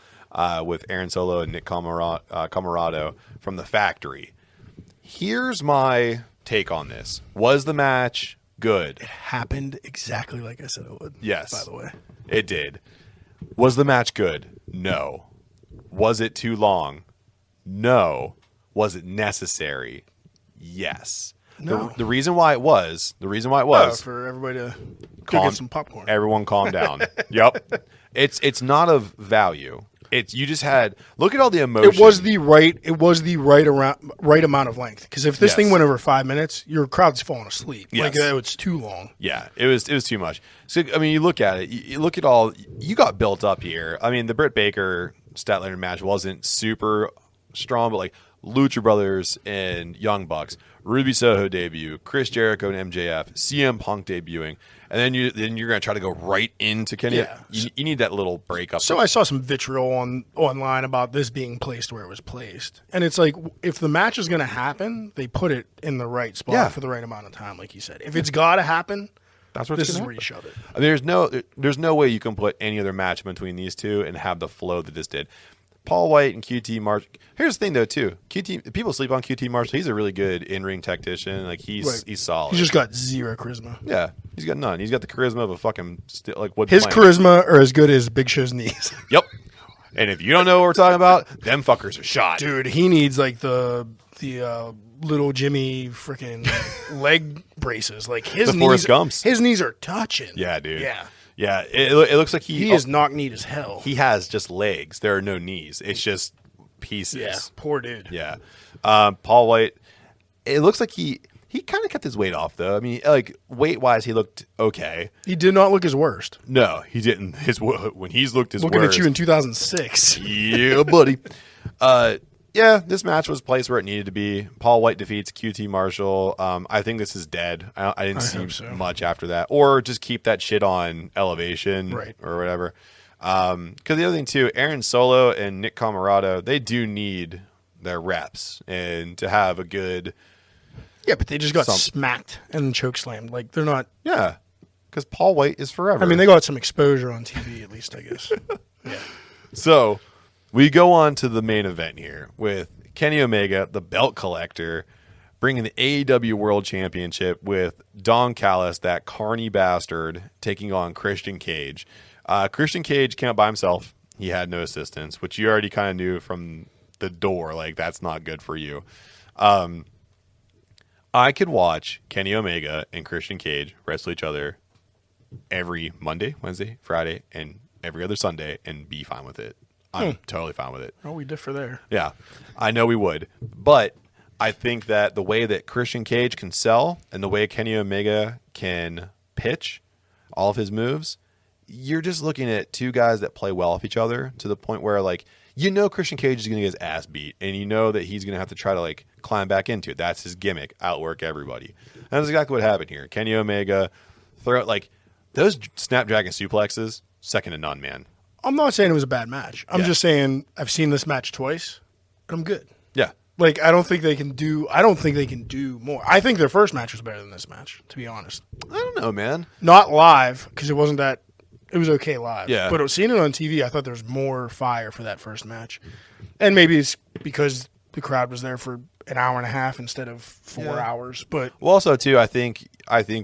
with Aaron Solo and Nick Camarado from the Factory. Here's my take on this. Was the match good? It happened exactly like I said it would. Yes. By the way. It did. Was the match good? No. Was it too long? No. Was it necessary? Yes. No. The reason why it was for everybody to go get some popcorn. Everyone calm down. Yep. It's not of value. You just had look at all the emotion. It was the right amount of length. Because if this thing went over 5 minutes, your crowd's falling asleep. Yes. Like it's too long. Yeah, it was too much. So I mean, you look at it. You look at all you got built up here. I mean, the Britt Baker Statlander match wasn't super strong, but like Lucha Brothers and Young Bucks, Ruby Soho debut, Chris Jericho and MJF, CM Punk debuting, and then you're going to try to go right into Kenny. Yeah. You need that little break up. So I saw some vitriol online about this being placed where it was placed, and it's like if the match is going to happen, they put it in the right spot for the right amount of time, like you said. If it's got to happen, that's what this is where you shove it. I mean, there's no way you can put any other match between these two and have the flow that this did. Paul White and QT Marshall. Here's the thing, though, too. People sleep on QT Marshall. He's a really good in-ring tactician. Like he's solid. He's just got zero charisma. Yeah, he's got none. He's got the charisma of a fucking wood His plank. charisma are as good as Big Show's knees. Yep. And if you don't know what we're talking about, them fuckers are shot. Dude, he needs like the little Jimmy freaking leg braces. Like his The knees, Forrest Gumps. his knees are touching. Yeah, dude. Yeah. Yeah, it looks like He is knock-kneed as hell. He has just legs. There are no knees. It's just pieces. Yeah, poor dude. Yeah. Paul White, it looks like he kind of kept his weight off, though. I mean, like, weight-wise, he looked okay. He did not look his worst. No, he didn't. When he's looked his Looking worst. at you in 2006. Yeah, buddy. Yeah, this match was placed where it needed to be. Paul White defeats QT Marshall. I think this is dead. I didn't see much after that. Or just keep that shit on Elevation or whatever. Because the other thing, too, Aaron Solo and Nick Camarado, they do need their reps and to have a good... Yeah, but they just got smacked and chokeslammed. Like, they're not... Yeah, because Paul White is forever. I mean, they got some exposure on TV, at least, I guess. Yeah. So... we go on to the main event here with Kenny Omega, the belt collector, bringing the AEW World Championship with Don Callis, that carny bastard, taking on Christian Cage. Christian Cage came out by himself. He had no assistance, which you already kind of knew from the door. Like, that's not good for you. I could watch Kenny Omega and Christian Cage wrestle each other every Monday, Wednesday, Friday, and every other Sunday and be fine with it. I'm totally fine with it. Oh, we differ there. Yeah, I know we would. But I think that the way that Christian Cage can sell and the way Kenny Omega can pitch all of his moves, you're just looking at two guys that play well off each other to the point where, like, you know Christian Cage is going to get his ass beat, and you know that he's going to have to try to, like, climb back into it. That's his gimmick, outwork everybody. And that's exactly what happened here. Kenny Omega, like, those Snapdragon suplexes, second to none, man. I'm not saying it was a bad match. I'm just saying I've seen this match twice, and I'm good. Yeah. Like, I don't think they can do more. I think their first match was better than this match, to be honest. I don't know, man. Not live, because it was okay live. Yeah. But seeing it on TV, I thought there was more fire for that first match. And maybe it's because the crowd was there for an hour and a half instead of 4 hours. But well, also too, I think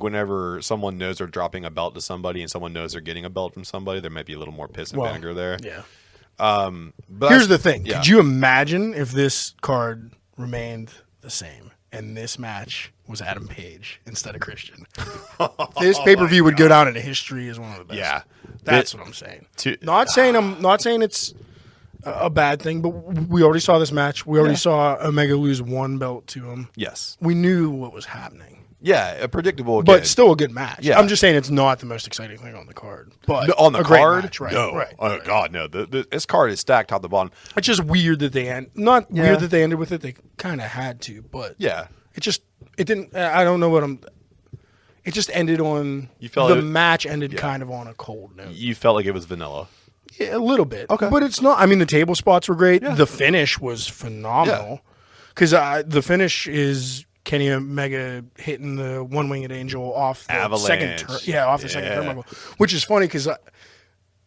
whenever someone knows they're dropping a belt to somebody and someone knows they're getting a belt from somebody, there might be a little more piss and vinegar there. Yeah. But here's the thing: yeah. could you imagine if this card remained the same and this match was Adam Page instead of Christian? This pay-per-view would go down in history as one of the best. Yeah, that's what I'm saying. Not saying it's a bad thing, but we already saw this match. We already saw Omega lose one belt to him. Yes. We knew what was happening. Yeah, a predictable, but still a good match. Yeah. I'm just saying it's not the most exciting thing on the card. But on the card, match, right? No. Right. Oh God, no. This card is stacked top to bottom. It's just weird that they weird that they ended with it. They kind of had to, but yeah, it didn't. I don't know what I'm. It just ended on. You felt the match ended kind of on a cold note. You felt like it was vanilla. Yeah, a little bit. Okay. But it's not. I mean, the table spots were great. Yeah. The finish was phenomenal. Because the finish is Kenny Omega hitting the one-winged angel off the Avalanche. second second turnbuckle. Which is funny because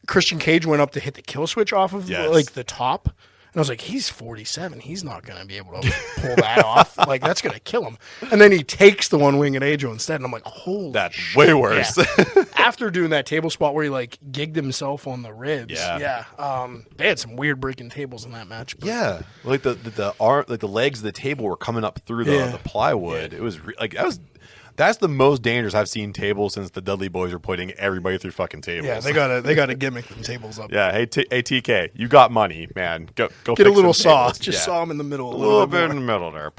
Christian Cage went up to hit the kill switch off of like the top. And I was like, he's 47. He's not going to be able to pull that off. Like, that's going to kill him. And then he takes the one-winged angel instead. And I'm like, holy That's shit. way worse. Yeah. After doing that table spot where he, like, gigged himself on the ribs. Yeah. They had some weird breaking tables in that match. But Yeah. Like the arm, like the legs of the table were coming up through the plywood. Yeah. It was that's the most dangerous I've seen tables since the Dudley Boys were putting everybody through fucking tables. Yeah, they gotta gimmick them tables up. Yeah, hey TK, you got money, man. Go get a little saw. Just saw them in the middle. A little bit in the middle there.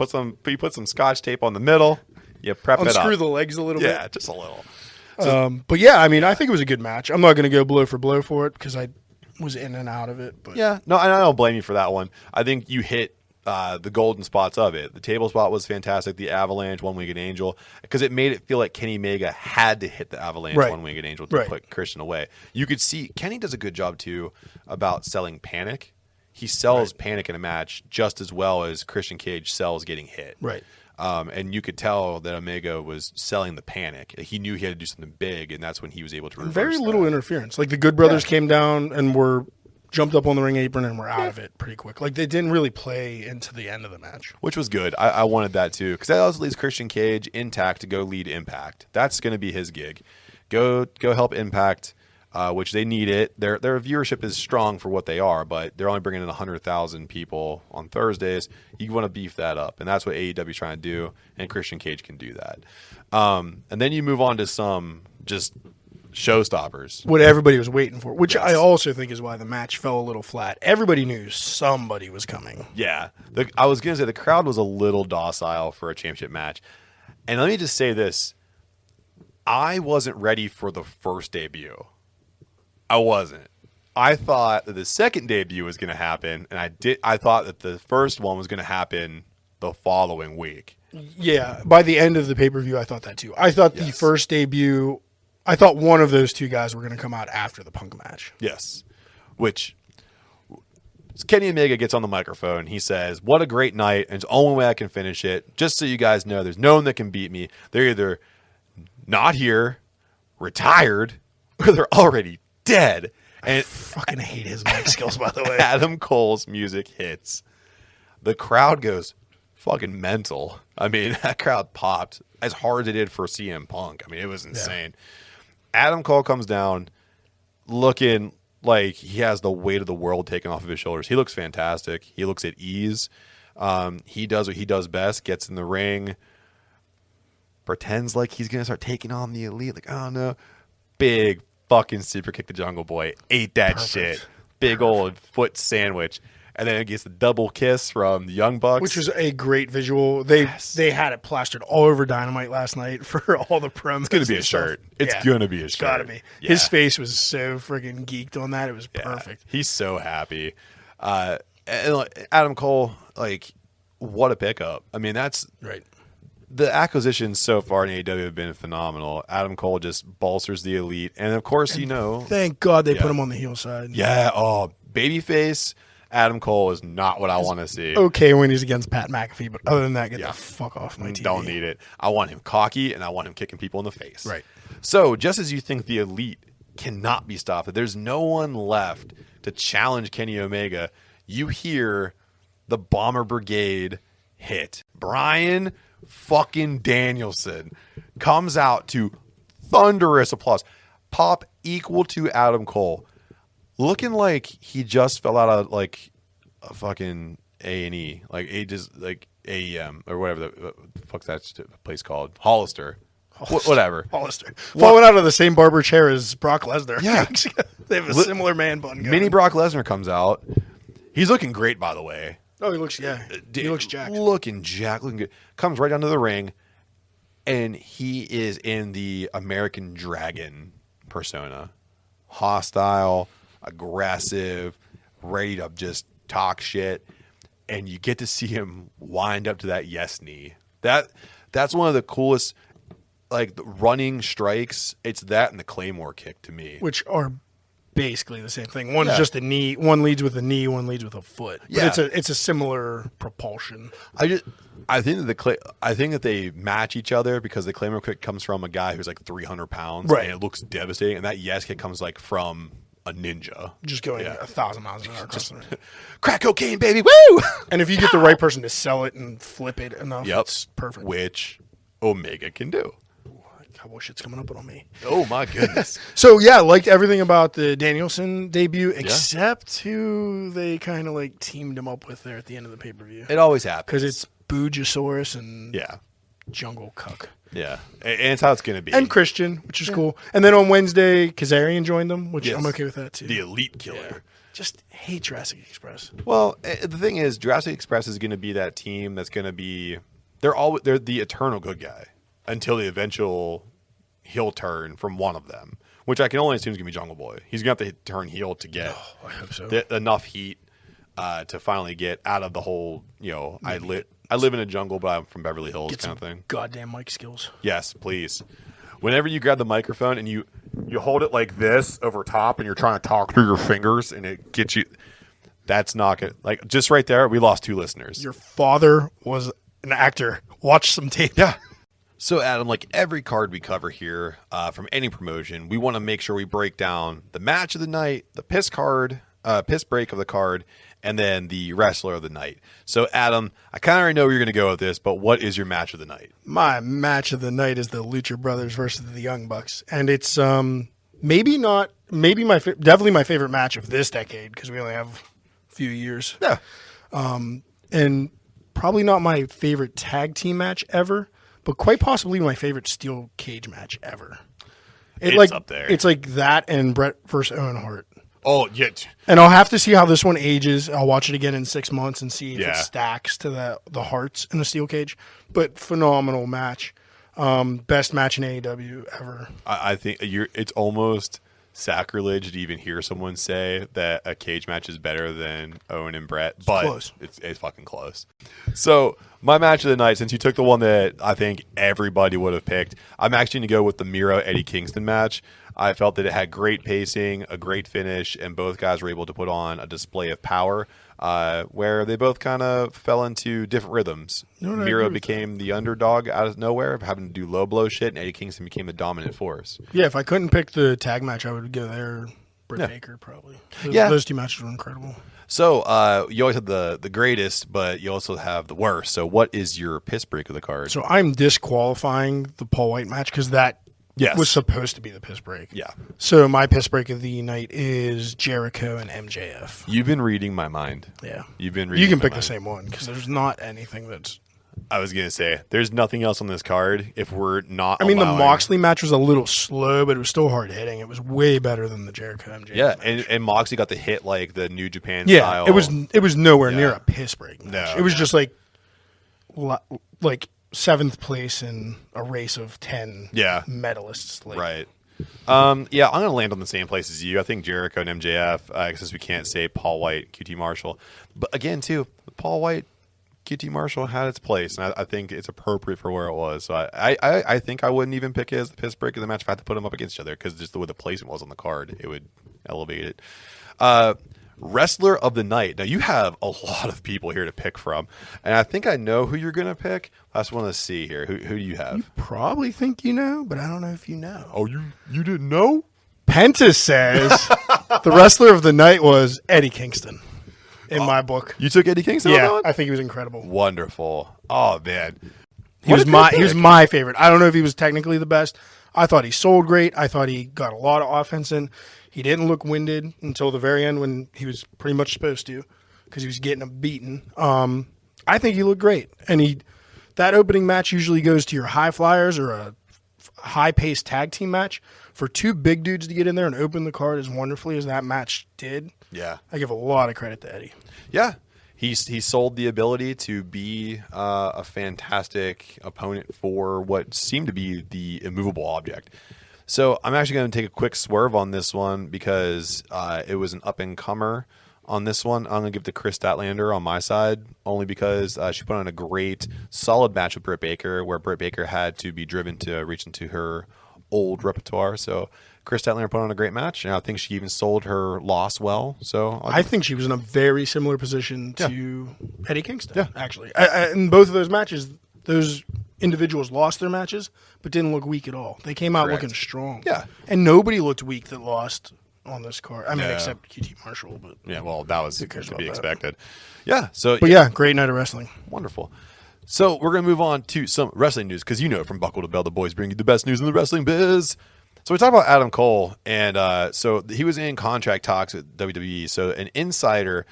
You put some scotch tape on the middle. You prep it up. Unscrew the legs a little bit. Yeah, just a little. But yeah, I mean, I think it was a good match. I'm not gonna go blow for blow for it because I was in and out of it. But yeah, no, I don't blame you for that one. I think you hit the golden spots of it. The table spot was fantastic. The Avalanche, One-Winged Angel, because it made it feel like Kenny Omega had to hit the Avalanche, One-Winged Angel to put Christian away. You could see Kenny does a good job too about selling panic. He sells panic in a match just as well as Christian Cage sells getting hit. Right. And you could tell that Omega was selling the panic. He knew he had to do something big, and that's when he was able to reverse very little interference. Like the Good Brothers came down and jumped up on the ring apron and were out of it pretty quick. Like they didn't really play into the end of the match, which was good. I wanted that too because that also leaves Christian Cage intact to go lead Impact. That's going to be his gig. Go help Impact. which they need it. Their viewership is strong for what they are, but they're only bringing in 100,000 people on Thursdays. You want to beef that up, and that's what AEW is trying to do, and Christian Cage can do that. And then you move on to some just showstoppers. What everybody was waiting for, which Yes. I also think is why the match fell a little flat. Everybody knew somebody was coming. Yeah. I was going to say the crowd was a little docile for a championship match. And let me just say this. I wasn't ready for the first debut. I wasn't. I thought that the second debut was going to happen, and I thought that the first one was going to happen the following week. Yeah, by the end of the pay-per-view, I thought that too. I thought the Yes. first debut, I thought one of those two guys were going to come out after the Punk match. Yes. Which Kenny Omega gets on the microphone. He says, "What a great night, and it's the only way I can finish it. Just so you guys know, there's no one that can beat me. They're either not here, retired, or they're already dead." And Fucking hate his mic skills, by the way. Adam Cole's music hits. The crowd goes fucking mental. I mean, that crowd popped as hard as it did for CM Punk. I mean, it was insane. Adam Cole comes down looking like he has the weight of the world taken off of his shoulders. He looks fantastic. He looks at ease. He does what he does best, gets in the ring, pretends like he's going to start taking on the Elite. Like, oh no. Big fucking super kick to Jungle Boy. Ate that shit. Big old foot sandwich. And then it gets the double kiss from the Young Bucks. Which was a great visual. They had it plastered all over Dynamite last night for all the promos. It's going to be a shirt. It's going to be a shirt. Got to be. Yeah. His face was so friggin' geeked on that. It was Yeah. perfect. He's so happy. And Adam Cole, like, what a pickup. I mean, that's Right. the acquisitions so far in AEW have been phenomenal. Adam Cole just bolsters the Elite. And, of course, Thank God they put him on the heel side. Yeah, babyface Adam Cole is not what I want to see. Okay when he's against Pat McAfee, but other than that, get the fuck off my TV. Don't need it. I want him cocky, and I want him kicking people in the face. Right. So, just as you think the Elite cannot be stopped, that there's no one left to challenge Kenny Omega, you hear the Bomber Brigade hit. Bryan fucking Danielson comes out to thunderous applause. Pop equal to Adam Cole. Looking like he just fell out of like a fucking A&E, like AEM or whatever the fuck's that place called, Hollister. Whatever. Hollister. Falling out of the same barber chair as Brock Lesnar. Yeah. They have a similar man bun going. Mini Brock Lesnar comes out. He's looking great, by the way. Oh, he looks jacked. Looking good. Comes right down to the ring, and he is in the American Dragon persona. Hostile, aggressive, ready to just talk shit, and you get to see him wind up to that yes knee. That's one of the coolest, like, the running strikes. It's that and the Claymore kick to me. Which are basically the same thing. One's just a knee. One leads with a knee. One leads with a foot. But Yeah. it's a similar propulsion. I think that they match each other because the Claymore kick comes from a guy who's like 300 pounds, Right. and it looks devastating, and that yes kick comes like from a ninja. Just going 1,000 miles an hour across the ring. Crack cocaine, baby, woo! And if you get the right person to sell it and flip it enough, Yep, it's perfect. which Omega can do. Cowboy shit's coming up on me. Oh my goodness! So yeah, liked everything about the Danielson debut, except who they kind of like teamed him up with there at the end of the pay-per-view. It always happens Because it's Boojosaurus and yeah, Jungle Cuck. yeah, and it's how it's going to be. And Christian, which is cool. And then on Wednesday, Kazarian joined them, which Yes. I'm okay with that too. the Elite Killer. Just hate Jurassic Express. Well, the thing is, Jurassic Express is going to be that team that's going to be they're the eternal good guy until the eventual heel turn from one of them, which I can only assume is going to be Jungle Boy. He's going to have to turn heel to get I hope so. enough heat to finally get out of the whole, I live in a jungle, but I'm from Beverly Hills Get kind of some thing. goddamn mic skills. Yes, please. Whenever you grab the microphone and you hold it like this over top and you're trying to talk through your fingers and it gets you, that's not good. Like, just right there, we lost 2 listeners. Your father was an actor. Watch some tape. Yeah. So, Adam, like every card we cover here from any promotion, we want to make sure we break down the match of the night, the piss break of the card, and then the wrestler of the night. So, Adam, I kind of already know where you're going to go with this, but what is your match of the night? My match of the night is the Lucha Brothers versus the Young Bucks. And it's Maybe not. Maybe definitely my favorite match of this decade because we only have a few years. Yeah. And probably not my favorite tag team match ever, but quite possibly my favorite steel cage match ever. It's up there. It's like that and Brett versus Owen Hart. Oh, yeah. And I'll have to see how this one ages. I'll watch it again in 6 months and see if Yeah. it stacks to the Hearts in the steel cage. But phenomenal match. Best match in AEW ever. I think it's almost sacrilege to even hear someone say that a cage match is better than Owen and Brett, but close. It's fucking close. So my match of the night, since you took the one that I think everybody would have picked, I'm actually going to go with the Miro Eddie Kingston match. I felt that it had great pacing, a great finish, and both guys were able to put on a display of power where they both kind of fell into different rhythms. Miro became the underdog out of nowhere, having to do low blow shit, and Eddie Kingston became the dominant force. Yeah, if I couldn't pick the tag match, I would go there. Britt Baker, probably. Those two matches were incredible. So you always have the greatest, but you also have the worst. So what is your piss break of the card? So I'm disqualifying the Paul White match because that was supposed to be the piss break. Yeah. So my piss break of the night is Jericho and MJF. You've been reading my mind. Yeah. You've been reading You can my pick mind. the same one because there's not anything that's... I was going to say, there's nothing else on this card if we're not I mean, allowing... the Moxley match was a little slow, but it was still hard hitting. It was way better than the Jericho MJF match. And Moxley got to hit like the New Japan Yeah, style. it was nowhere near a piss break match. No, it was just like 7th place in a race of 10 medalists. Right. I'm going to land on the same place as you. I think Jericho and MJF, since we can't say Paul White, QT Marshall. But again, too, Paul White, QT Marshall had its place, and I think it's appropriate for where it was. So I think I wouldn't even pick it as the piss break of the match if I had to put them up against each other because just the way the placement was on the card, it would elevate it. Wrestler of the night. Now, you have a lot of people here to pick from, and I think I know who you're going to pick. I just want to see here. Who do you have? You probably think you know, but I don't know if you know. Oh, you didn't know? Penta says the wrestler of the night was Eddie Kingston in my book. You took Eddie Kingston on that one? I think he was incredible. Wonderful. Oh, man. He was my favorite. I don't know if he was technically the best. I thought he sold great. I thought he got a lot of offense in. He didn't look winded until the very end when he was pretty much supposed to because he was getting beaten. I think he looked great. And that opening match usually goes to your high flyers or a high-paced tag team match. For two big dudes to get in there and open the card as wonderfully as that match did, I give a lot of credit to Eddie. Yeah. He sold the ability to be a fantastic opponent for what seemed to be the immovable object. So I'm actually going to take a quick swerve on this one because it was an up-and-comer on this one. I'm going to give it to Chris Statlander on my side, only because she put on a great, solid match with Britt Baker, where Britt Baker had to be driven to reach into her old repertoire. So Chris Statlander put on a great match, and I think she even sold her loss well. So I think she was in a very similar position to Eddie Kingston, actually. In both of those matches, those individuals lost their matches, but didn't look weak at all. They came out looking strong. Yeah. And nobody looked weak that lost on this card. I mean, except QT Marshall. But yeah, well, that was to be expected. Yeah. So, but great night of wrestling. Wonderful. So we're going to move on to some wrestling news because from Buckle to Bell, the boys bring you the best news in the wrestling biz. So we talked about Adam Cole, and so he was in contract talks with WWE. So an insider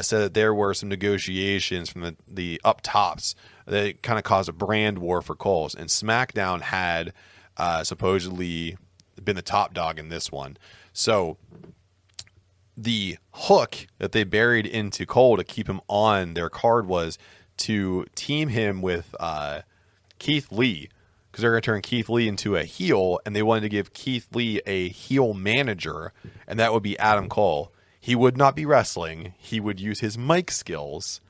said that there were some negotiations from the up tops that kind of caused a brand war for Cole's, and SmackDown had supposedly been the top dog in this one. So the hook that they buried into Cole to keep him on their card was to team him with Keith Lee, because they're going to turn Keith Lee into a heel, and they wanted to give Keith Lee a heel manager, and that would be Adam Cole. He would not be wrestling. He would use his mic skills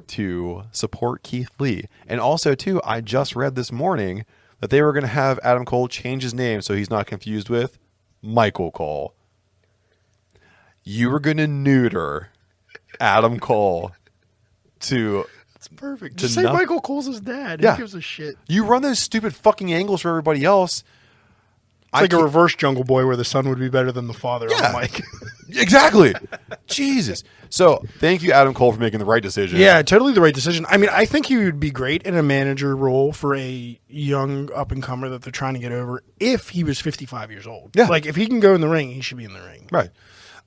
to support Keith Lee. And also, too, I just read this morning that they were going to have Adam Cole change his name so he's not confused with Michael Cole. You were going to neuter Adam Cole to... That's perfect. Just say Michael Cole's his dad. Yeah. Who gives a shit? You run those stupid fucking angles for everybody else. It's like a reverse Jungle Boy where the son would be better than the father on the mic. Exactly. Jesus. So thank you, Adam Cole, for making the right decision. Yeah, totally the right decision. I mean, I think he would be great in a manager role for a young up-and-comer that they're trying to get over if he was 55 years old. Yeah. Like, if he can go in the ring, he should be in the ring. Right.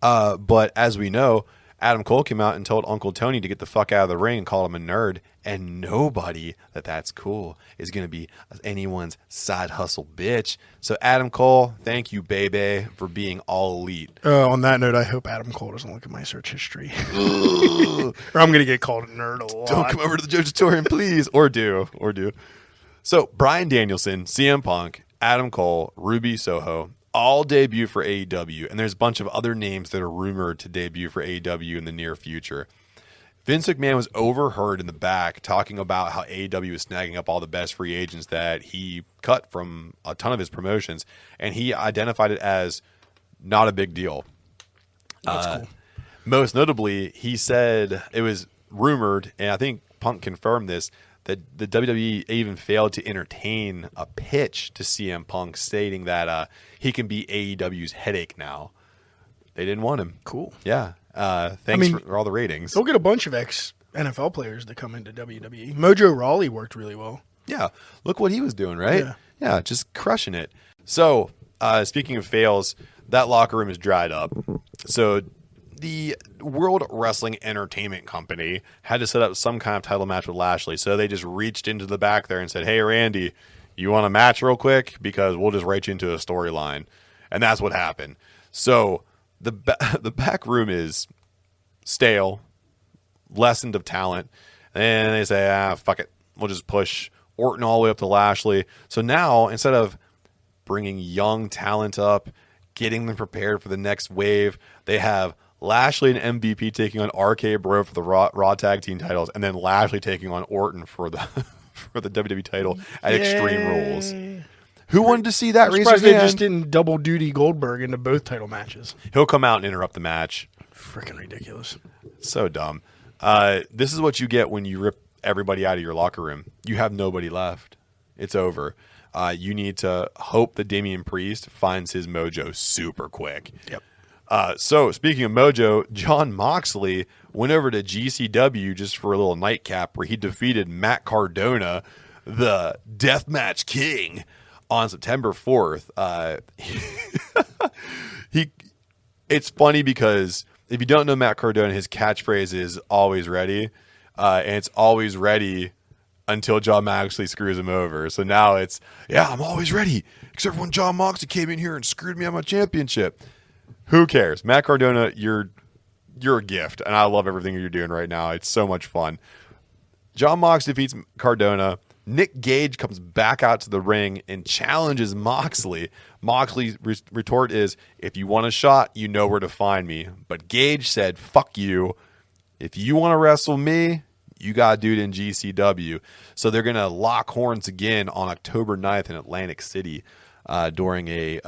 But as we know, Adam Cole came out and told Uncle Tony to get the fuck out of the ring and call him a nerd. And nobody that's cool is going to be anyone's side hustle bitch. So Adam Cole, thank you, baby, for being all elite. On that note, I hope Adam Cole doesn't look at my search history. Or I'm going to get called a nerd a lot. Don't come over to the Jojitorium, please. Or do. So Bryan Danielson, CM Punk, Adam Cole, Ruby Soho, all debut for AEW. And there's a bunch of other names that are rumored to debut for AEW in the near future. Vince McMahon was overheard in the back talking about how AEW is snagging up all the best free agents that he cut from a ton of his promotions, and he identified it as not a big deal. That's cool. Most notably, he said it was rumored, and I think Punk confirmed this, that the WWE even failed to entertain a pitch to CM Punk stating that he can be AEW's headache now. They didn't want him. Cool. Yeah. Thanks for all the ratings. They'll get a bunch of ex-NFL players that come into WWE. Mojo Rawley worked really well. Yeah. Look what he was doing, right? Yeah. Just crushing it. So, speaking of fails, that locker room is dried up. So, the World Wrestling Entertainment Company had to set up some kind of title match with Lashley. So, they just reached into the back there and said, hey, Randy, you want a match real quick? Because we'll just write you into a storyline. And that's what happened. So, the back room is stale, lessened of talent, and they say, fuck it, we'll just push Orton all the way up to Lashley. So now, instead of bringing young talent up, getting them prepared for the next wave, they have Lashley and MVP taking on RK Bro for the Raw Tag Team titles, and then Lashley taking on Orton for the for the WWE title at Extreme Rules. Who wanted to see that? I'm surprised they just didn't double duty Goldberg into both title matches. He'll come out and interrupt the match. Freaking ridiculous. So dumb. This is what you get when you rip everybody out of your locker room. You have nobody left. It's over. You need to hope that Damian Priest finds his mojo super quick. Yep. So speaking of mojo, Jon Moxley went over to GCW just for a little nightcap where he defeated Matt Cardona, the Deathmatch King, on September 4th. It's funny because if you don't know Matt Cardona, his catchphrase is always ready. And it's always ready until Jon Moxley screws him over. So now it's, I'm always ready. Except when Jon Moxley came in here and screwed me on my championship. Who cares? Matt Cardona, you're a gift. And I love everything you're doing right now. It's so much fun. Jon Moxley defeats Cardona. Nick Gage comes back out to the ring and challenges Moxley. Moxley's retort is, if you want a shot, you know where to find me. But Gage said, fuck you. If you want to wrestle me, you got to do it in GCW. So they're going to lock horns again on October 9th in Atlantic City during a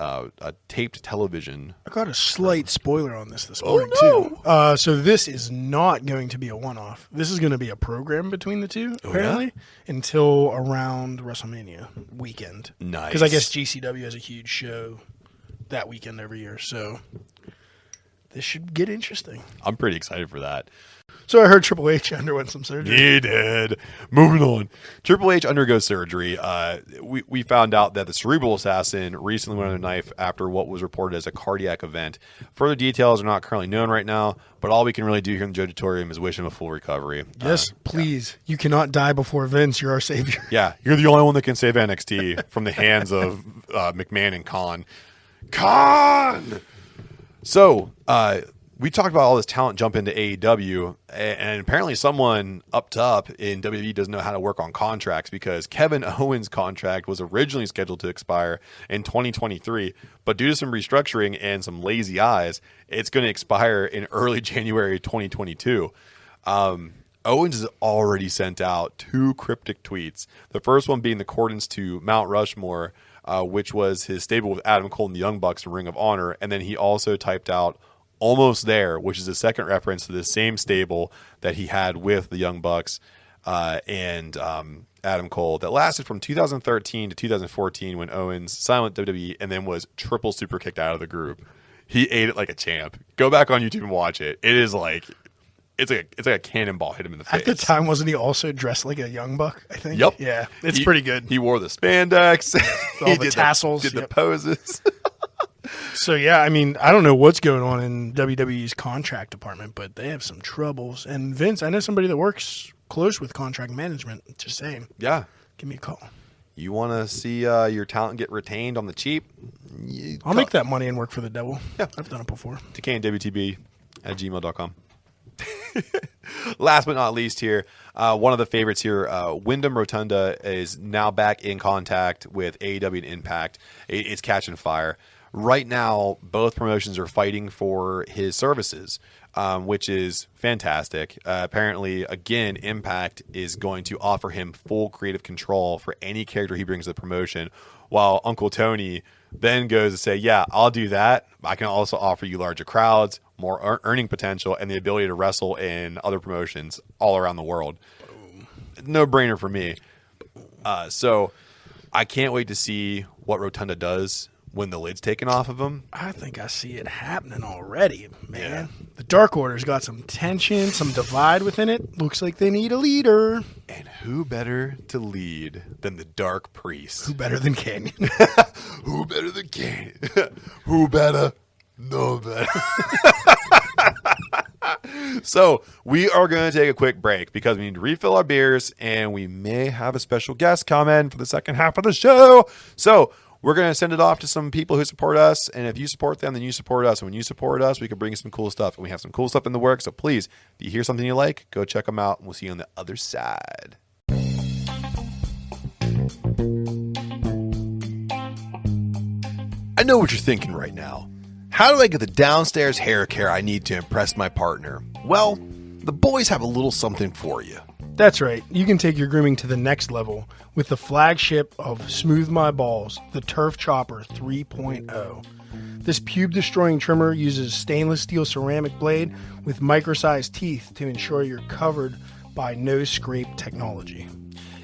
taped television. I got a slight spoiler on this morning, too. So this is not going to be a one-off. This is going to be a program between the two, apparently, until around WrestleMania weekend. Nice. Because I guess GCW has a huge show that weekend every year, so this should get interesting. I'm pretty excited for that. So I heard Triple H underwent some surgery. He did. Moving on. Triple H undergoes surgery. We found out that the Cerebral Assassin recently went on a knife after what was reported as a cardiac event. Further details are not currently known right now, but all we can really do here in the Jojitorium is wish him a full recovery. Yes, please. Yeah. You cannot die before Vince. You're our savior. Yeah, you're the only one that can save NXT from the hands of McMahon and Khan. So, we talked about all this talent jump into AEW, and apparently someone up top in WWE doesn't know how to work on contracts because Kevin Owens' contract was originally scheduled to expire in 2023, but due to some restructuring and some lazy eyes, it's going to expire in early January 2022. Owens has already sent out 2 cryptic tweets. The first one being the accordance to Mount Rushmore, which was his stable with Adam Cole and the Young Bucks in Ring of Honor, and then he also typed out Almost There, which is a second reference to the same stable that he had with the Young Bucks and Adam Cole that lasted from 2013 to 2014 when Owens signed with WWE and then was triple super kicked out of the group. He ate it like a champ. Go back on YouTube and watch it. It is like it's like a cannonball hit him in the face. At the time, wasn't he also dressed like a young buck? I think. Yep. Yeah, it's pretty good. He wore the spandex, all the tassels, did the poses. So yeah, I mean, I don't know what's going on in WWE's contract department, but they have some troubles. And Vince, I know somebody that works close with contract management. Just saying. Yeah. Give me a call. You want to see your talent get retained on the cheap? I'll make that money and work for the devil. Yeah. I've done it before. DKandWTB@gmail.com. Last but not least here, one of the favorites here, Wyndham Rotunda is now back in contact with AEW and Impact. It's catching fire. Right now, both promotions are fighting for his services, which is fantastic. Apparently, again, Impact is going to offer him full creative control for any character he brings to the promotion, while Uncle Tony then goes to say, yeah, I'll do that. I can also offer you larger crowds, more earning potential, and the ability to wrestle in other promotions all around the world. No brainer for me. So I can't wait to see what Rotunda does when the lid's taken off of him. I think I see it happening already, man. Yeah. The Dark Order's got some tension, some divide within it. Looks like they need a leader. And who better to lead than the Dark Priest? Who better than Canyon? Who better than Canyon? Who better? No better. So we are going to take a quick break because we need to refill our beers and we may have a special guest come in for the second half of the show. So we're going to send it off to some people who support us. And if you support them, then you support us. And when you support us, we can bring you some cool stuff. And we have some cool stuff in the works. So please, if you hear something you like, go check them out. And we'll see you on the other side. I know what you're thinking right now. How do I get the downstairs hair care I need to impress my partner? Well, the boys have a little something for you. That's right. You can take your grooming to the next level with the flagship of Smooth My Balls, the Turf Chopper 3.0. This pube-destroying trimmer uses stainless steel ceramic blade with micro-sized teeth to ensure you're covered by no-scrape technology.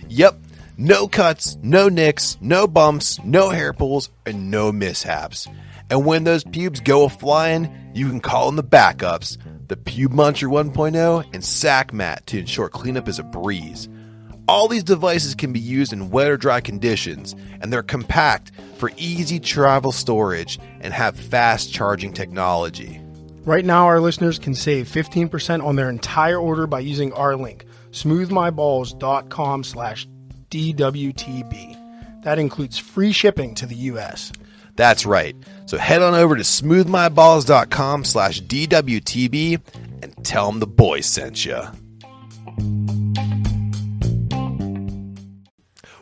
Yep. No cuts, no nicks, no bumps, no hair pulls, and no mishaps. And when those pubes go a-flying, you can call in the backups, the Pube Muncher 1.0 and Sack Mat to ensure cleanup is a breeze. All these devices can be used in wet or dry conditions, and they're compact for easy travel storage and have fast charging technology. Right now, our listeners can save 15% on their entire order by using our link, smoothmyballs.com/DWTB. That includes free shipping to the U.S. That's right. So head on over to smoothmyballs.com/DWTB and tell them the boys sent you.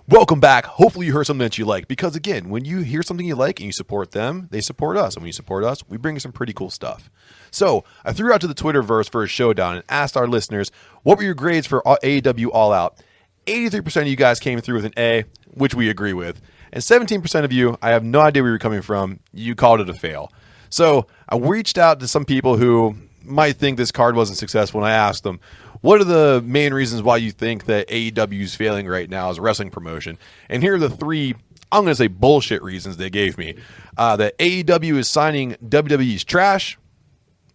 Welcome back. Hopefully you heard something that you like, because again, when you hear something you like and you support them, they support us. And when you support us, we bring you some pretty cool stuff. So I threw out to the Twitterverse for a showdown and asked our listeners, what were your grades for AEW All Out? 83% of you guys came through with an A, which we agree with. And 17% of you, I have no idea where you're coming from, you called it a fail. So I reached out to some people who might think this card wasn't successful, and I asked them, what are the main reasons why you think that AEW is failing right now as a wrestling promotion? And here are the three, I'm going to say bullshit reasons they gave me. That AEW is signing WWE's trash,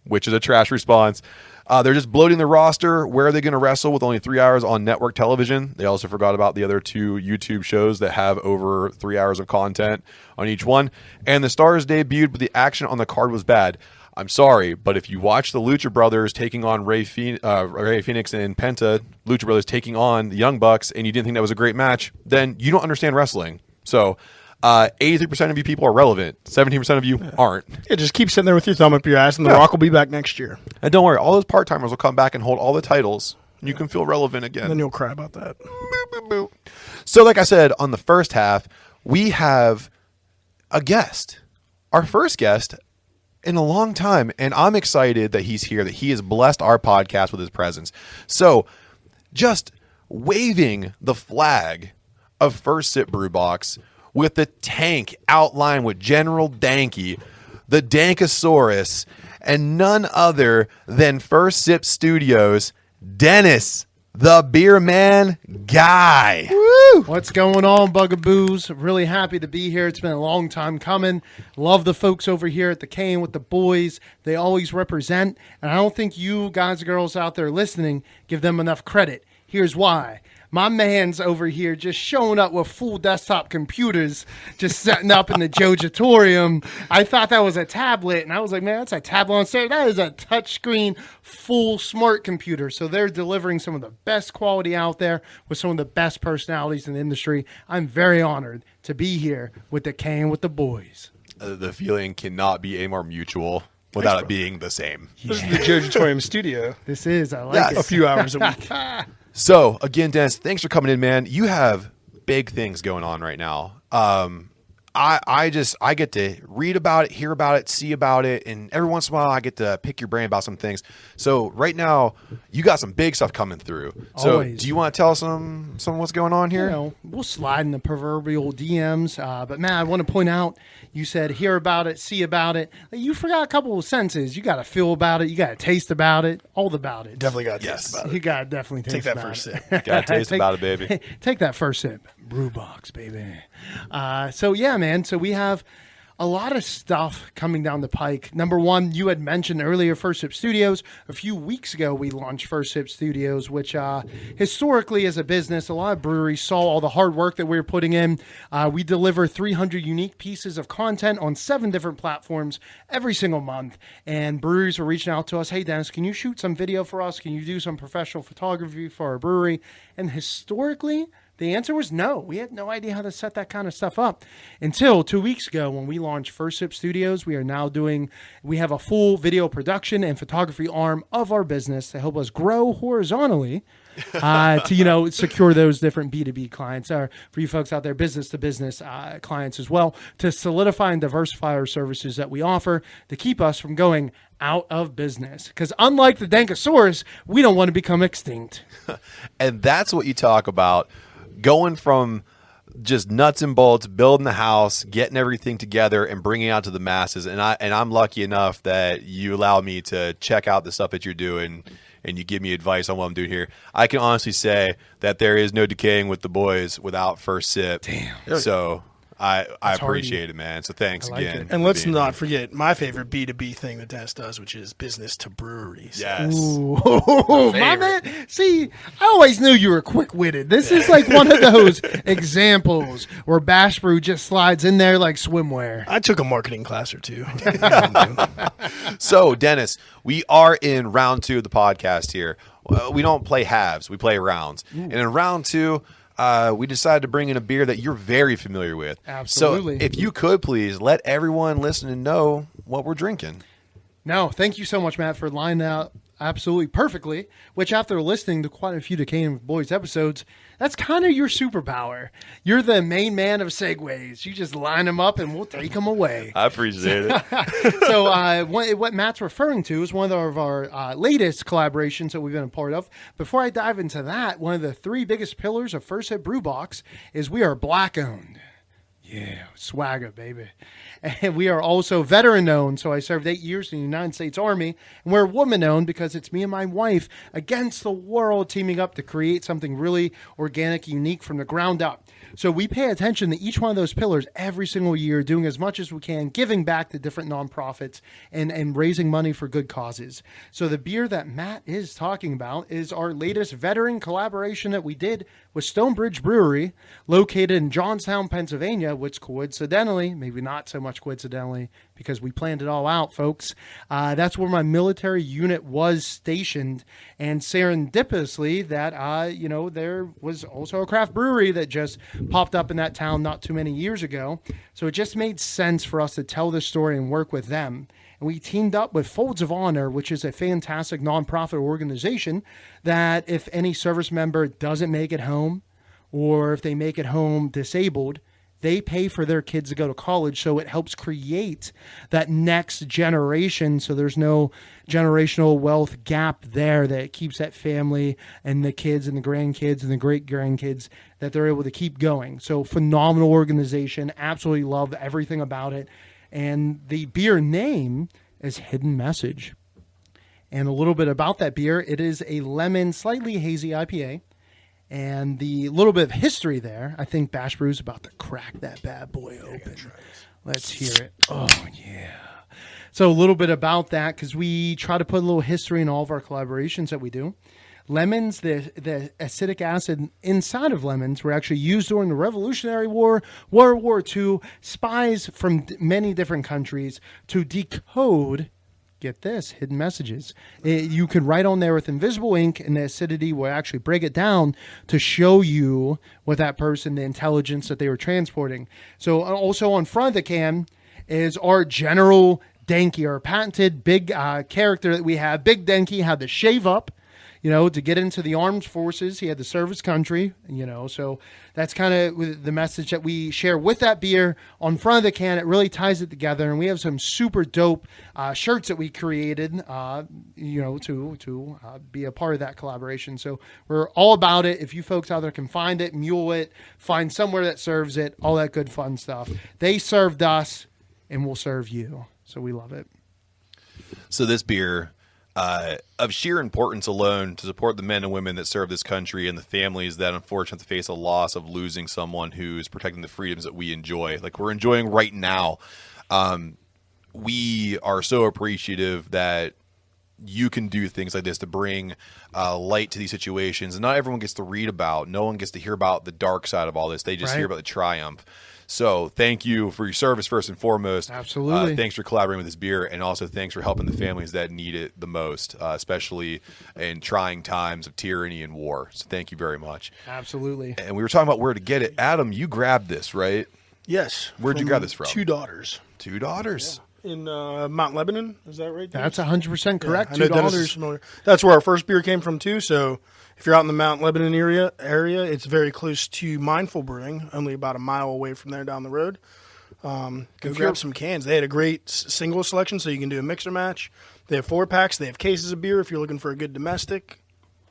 which is a trash response. They're just bloating the roster. Where are they going to wrestle with only 3 hours on network television? They also forgot about the other two YouTube shows that have over 3 hours of content on each one. And the stars debuted, but the action on the card was bad. I'm sorry, but if you watch the Lucha Brothers taking on Ray Phoenix and Penta, Lucha Brothers taking on the Young Bucks, and you didn't think that was a great match, then you don't understand wrestling. So 83% of you people are relevant. 17% of you aren't. Yeah, just keep sitting there with your thumb up your ass, and The Rock will be back next year. And don't worry, all those part-timers will come back and hold all the titles. And you can feel relevant again. And then you'll cry about that. So like I said, on the first half, we have a guest. Our first guest in a long time. And I'm excited that he's here, that he has blessed our podcast with his presence. So just waving the flag of First Sip Brew Box with the tank outlined with General Danky, the Dankosaurus, and none other than First Sip Studios, Dennis the beer man guy. Woo! What's going on, Bugaboos? Really happy to be here. It's been a long time coming. Love the folks over here at the Cane with the boys. They always represent, and I don't think you guys and girls out there listening give them enough credit. Here's why. My man's over here just showing up with full desktop computers, just setting up in the Jojitorium. I thought that was a tablet, and I was like, man, that's a tablet on stage. That is a touchscreen, full smart computer. So they're delivering some of the best quality out there with some of the best personalities in the industry. I'm very honored to be here with the Cane with the boys. The feeling cannot be any more mutual without it being the same. This is the Jojitorium studio. This is, I like it. A few hours a week. So, again, Dennis, thanks for coming in, man. You have big things going on right now. I get to read about it, hear about it, see about it, and every once in a while I get to pick your brain about some things. So right now, you got some big stuff coming through. So Always. Do you want to tell us some what's going on here? You know, we'll slide in the proverbial DMs. But, Matt, I want to point out, you said hear about it, see about it. You forgot a couple of senses. You got to feel about it. You got to taste about it. All about it. Definitely got to taste about it. You got to definitely taste Take that about first it. sip. Got to taste about it, baby. Take that first sip. Brew box, baby. So, yeah, man. So we have a lot of stuff coming down the pike. Number one, you had mentioned earlier First Sip Studios. A few weeks ago, we launched First Sip Studios, which historically as a business, a lot of breweries saw all the hard work that we were putting in. We deliver 300 unique pieces of content on 7 different platforms every single month. And breweries were reaching out to us, hey, Dennis, can you shoot some video for us? Can you do some professional photography for our brewery? And historically, the answer was no. We had no idea how to set that kind of stuff up until 2 weeks ago when we launched First Sip Studios. We have a full video production and photography arm of our business to help us grow horizontally to secure those different B2B clients, or for you folks out there, business to business clients as well, to solidify and diversify our services that we offer to keep us from going out of business. Because unlike the Dankosaurus, we don't want to become extinct. And that's what you talk about. Going from just nuts and bolts, building the house, getting everything together, and bringing it out to the masses. And I'm lucky enough that you allow me to check out the stuff that you're doing, and you give me advice on what I'm doing here. I can honestly say that there is no decaying with the boys without First Sip. Damn. So I appreciate it, man. So thanks like again. it. And let's not forget my favorite B2B thing that Dennis does, which is business to breweries. Yes. Ooh, my man. See, I always knew you were quick-witted. This is like one of those examples where Bash Brew just slides in there like swimwear. I took a marketing class or two. So, Dennis, we are in round 2 of the podcast here. We don't play halves. We play rounds. Ooh. And in round 2, we decided to bring in a beer that you're very familiar with. Absolutely. So if you could please let everyone listening know what we're drinking. No, thank you so much, Matt, for lining out absolutely perfectly, which after listening to quite a few Decaying Boys episodes, that's kind of your superpower. You're the main man of segues. You just line them up and we'll take them away. I appreciate it. So what Matt's referring to is one of our latest collaborations that we've been a part of. Before I dive into that, one of the 3 biggest pillars of First Sip Brew Box is we are Black-owned. Yeah, swagger, baby. And we are also veteran-owned, so I served 8 years in the United States Army. And we're woman-owned because it's me and my wife against the world teaming up to create something really organic, unique from the ground up. So we pay attention to each one of those pillars every single year, doing as much as we can, giving back to different nonprofits and raising money for good causes. So the beer that Matt is talking about is our latest veteran collaboration that we did with Stonebridge Brewery, located in Johnstown, Pennsylvania, which coincidentally, maybe not so much coincidentally, because we planned it all out, folks. That's where my military unit was stationed, and serendipitously, that there was also a craft brewery that just popped up in that town not too many years ago. So it just made sense for us to tell this story and work with them. And we teamed up with Folds of Honor, which is a fantastic nonprofit organization that if any service member doesn't make it home, or if they make it home disabled, they pay for their kids to go to college. So it helps create that next generation. So there's no generational wealth gap there, that keeps that family and the kids and the grandkids and the great grandkids, that they're able to keep going. So phenomenal organization. Absolutely love everything about it. And the beer name is Hidden Message. And a little bit about that beer, it is a lemon, slightly hazy IPA. And the little bit of history there, I think Bash Brew's about to crack that bad boy open. Let's hear it. Oh, yeah. So a little bit about that, because we try to put a little history in all of our collaborations that we do. Lemons, the acidic acid inside of lemons were actually used during the Revolutionary War, World War II, spies from many different countries to decode, get this, hidden messages. You could write on there with invisible ink, and the acidity will actually break it down to show you what that person, the intelligence that they were transporting. So also on front of the can is our General Denki, our patented big character that we have. Big Denki had to shave up, to get into the armed forces. He had to serve his country, so that's kind of the message that we share with that beer on front of the can. It really ties it together, and we have some super dope shirts that we created, to be a part of that collaboration. So we're all about it. If you folks out there can find it, mule it, find somewhere that serves it, all that good fun stuff. They served us, and we'll serve you. So we love it. So this beer, of sheer importance alone to support the men and women that serve this country and the families that unfortunately face a loss of losing someone who's protecting the freedoms that we enjoy, like we're enjoying right now. We are so appreciative that you can do things like this to bring light to these situations. And not everyone gets to read about, no one gets to hear about the dark side of all this. They just hear about the triumph. So thank you for your service, first and foremost. Absolutely. Thanks for collaborating with this beer, and also thanks for helping the families that need it the most, especially in trying times of tyranny and war. So thank you very much. Absolutely. And we were talking about where to get it. Adam, you grabbed this, right? Yes. Where'd you grab this from? Two Daughters. Two Daughters. Yeah. In Mount Lebanon. Is that right? That's 100% correct. Yeah, I know Dennis is familiar. That's where our first beer came from, too. So if you're out in the Mount Lebanon area, it's very close to Mindful Brewing, only about a mile away from there down the road. Go grab some cans. They had a great single selection, so you can do a mixer match. They have 4-packs. They have cases of beer. If you're looking for a good domestic,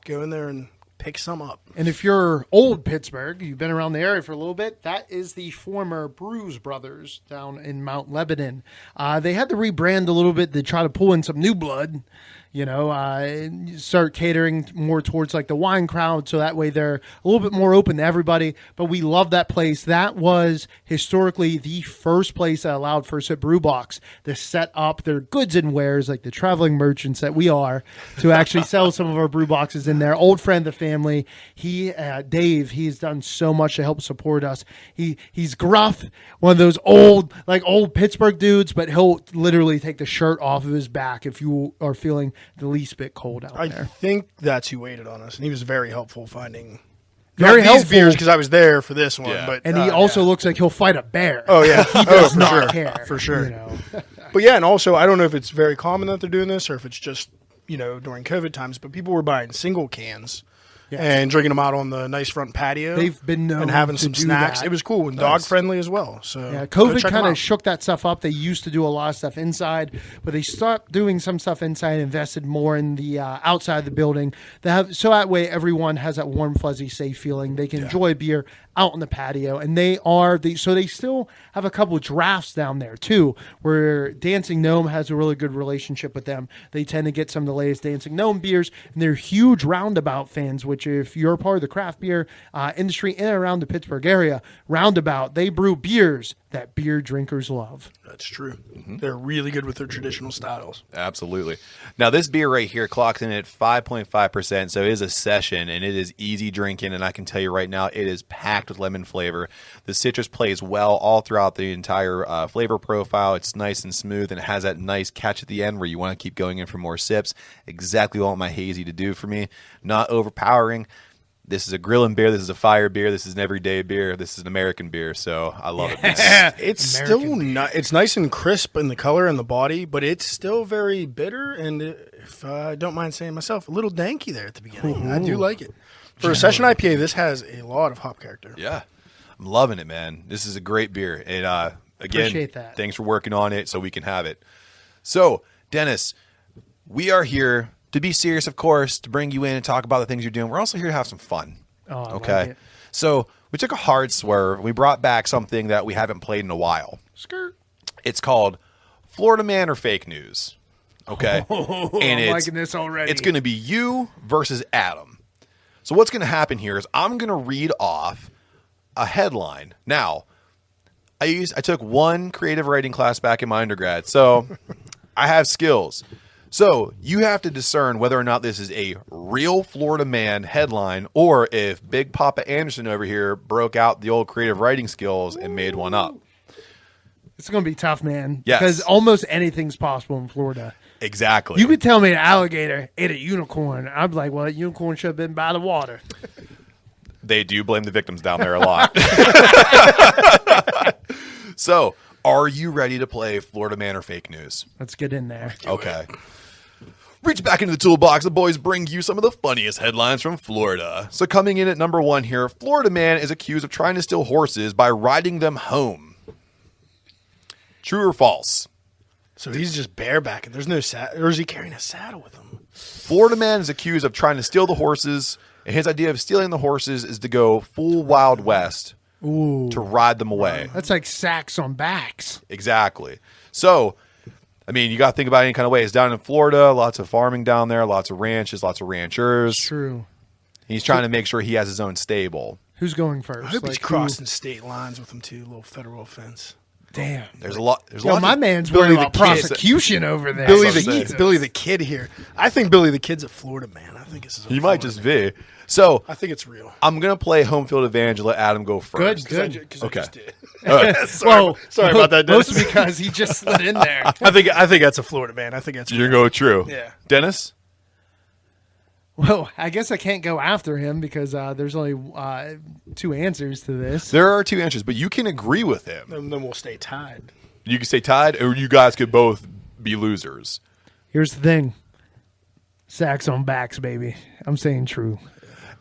go in there and pick some up. And if you're old Pittsburgh, you've been around the area for a little bit, that is the former Brews Brothers down in Mount Lebanon. They had to rebrand a little bit to try to pull in some new blood. Start catering more towards like the wine crowd, so that way they're a little bit more open to everybody. But we love that place. That was historically the first place that allowed First Sip Brew Box to set up their goods and wares, like the traveling merchants that we are, to actually sell some of our brew boxes in there. Old friend of the family, Dave, he's done so much to help support us. He's gruff, one of those old Pittsburgh dudes, but he'll literally take the shirt off of his back if you are feeling the least bit cold out there. I think that's who waited on us, and he was very helpful finding these beers, because I was there for this one. Yeah. But he also looks like he'll fight a bear. Oh yeah, he does for not sure. care For sure. But and also I don't know if it's very common that they're doing this or if it's just during COVID times, but people were buying single cans. Yes. And drinking them out on the nice front patio. They've been known and having to some do snacks. that. It was cool and dog friendly as well. So COVID kind of shook that stuff up. They used to do a lot of stuff inside, but they stopped doing some stuff inside and invested more in the outside of the building. So that way everyone has that warm, fuzzy, safe feeling. They can enjoy beer out on the patio, and they still have a couple of drafts down there too, where Dancing Gnome has a really good relationship with them. They tend to get some of the latest Dancing Gnome beers, and they're huge Roundabout fans, which if you're part of the craft beer industry in and around the Pittsburgh area, Roundabout, they brew beers that beer drinkers love. That's true. Mm-hmm. They're really good with their traditional styles. Absolutely. Now, this beer right here clocks in at 5.5%, so it is a session, and it is easy drinking, and I can tell you right now, it is packed with lemon flavor. The citrus plays well all throughout the entire flavor profile. It's nice and smooth, and it has that nice catch at the end where you want to keep going in for more sips. Exactly what I want my hazy to do for me. Not overpowering. This is a grilling beer. This is a fire beer. This is an everyday beer. This is an American beer. So I love it. It's American still it's nice and crisp in the color and the body, but it's still very bitter. And if I don't mind saying myself, a little danky there at the beginning. Ooh. I do like it. For a session IPA, this has a lot of hop character. Yeah, I'm loving it, man. This is a great beer. And again, thanks for working on it so we can have it. So, Dennis, we are here to be serious, of course, to bring you in and talk about the things you're doing. We're also here to have some fun. Okay? Like so we took a hard swerve. We brought back something that we haven't played in a while. Skirt. It's called Florida Man or Fake News. Okay, and I'm liking this already. It's going to be you versus Adam. So what's going to happen here is I'm going to read off a headline. Now, I took one creative writing class back in my undergrad, so I have skills. So you have to discern whether or not this is a real Florida man headline or if Big Papa Anderson over here broke out the old creative writing skills and made one up. It's going to be tough, man. Yes. Because almost anything's possible in Florida. Exactly. You could tell me an alligator ate a unicorn. I'd be like, well, a unicorn should have been by the water. They do blame the victims down there a lot. So, are you ready to play Florida Man or Fake News? Let's get in there. Okay. Reach back into the toolbox. The boys bring you some of the funniest headlines from Florida. So coming in at number 1 here, Florida man is accused of trying to steal horses by riding them home. True or false? So he's just barebacking. There's no saddle, or is he carrying a saddle with him? Florida man is accused of trying to steal the horses, and his idea of stealing the horses is to go full Wild West to ride them away. That's like sacks on backs. Exactly. So, I mean, you got to think about it any kind of way. It's down in Florida, lots of farming down there, lots of ranches, lots of ranchers. True. He's trying to make sure he has his own stable. Who's going first? I hope he's Like, crossing state lines with him too. A little federal offense. Damn. There's a lot. There's Yo, lots my of, man's Billy worried the about Kid. prosecution over there. Billy Jesus. the Kid here. I think Billy the Kid's a Florida man. I think this is. He might just be. So I think it's real. I'm gonna play home field advantage and let Adam go first. Good. Because Okay. I just did. Sorry about that, Dennis. Mostly because he just slid in there. I think that's a Florida man. I think that's. You're gonna go true. Yeah. Dennis. Well, I guess I can't go after him because there's only 2 answers to this. There are 2 answers, but you can agree with him. Then we'll stay tied. You can stay tied, or you guys could both be losers. Here's the thing. Sacks on backs, baby. I'm saying true.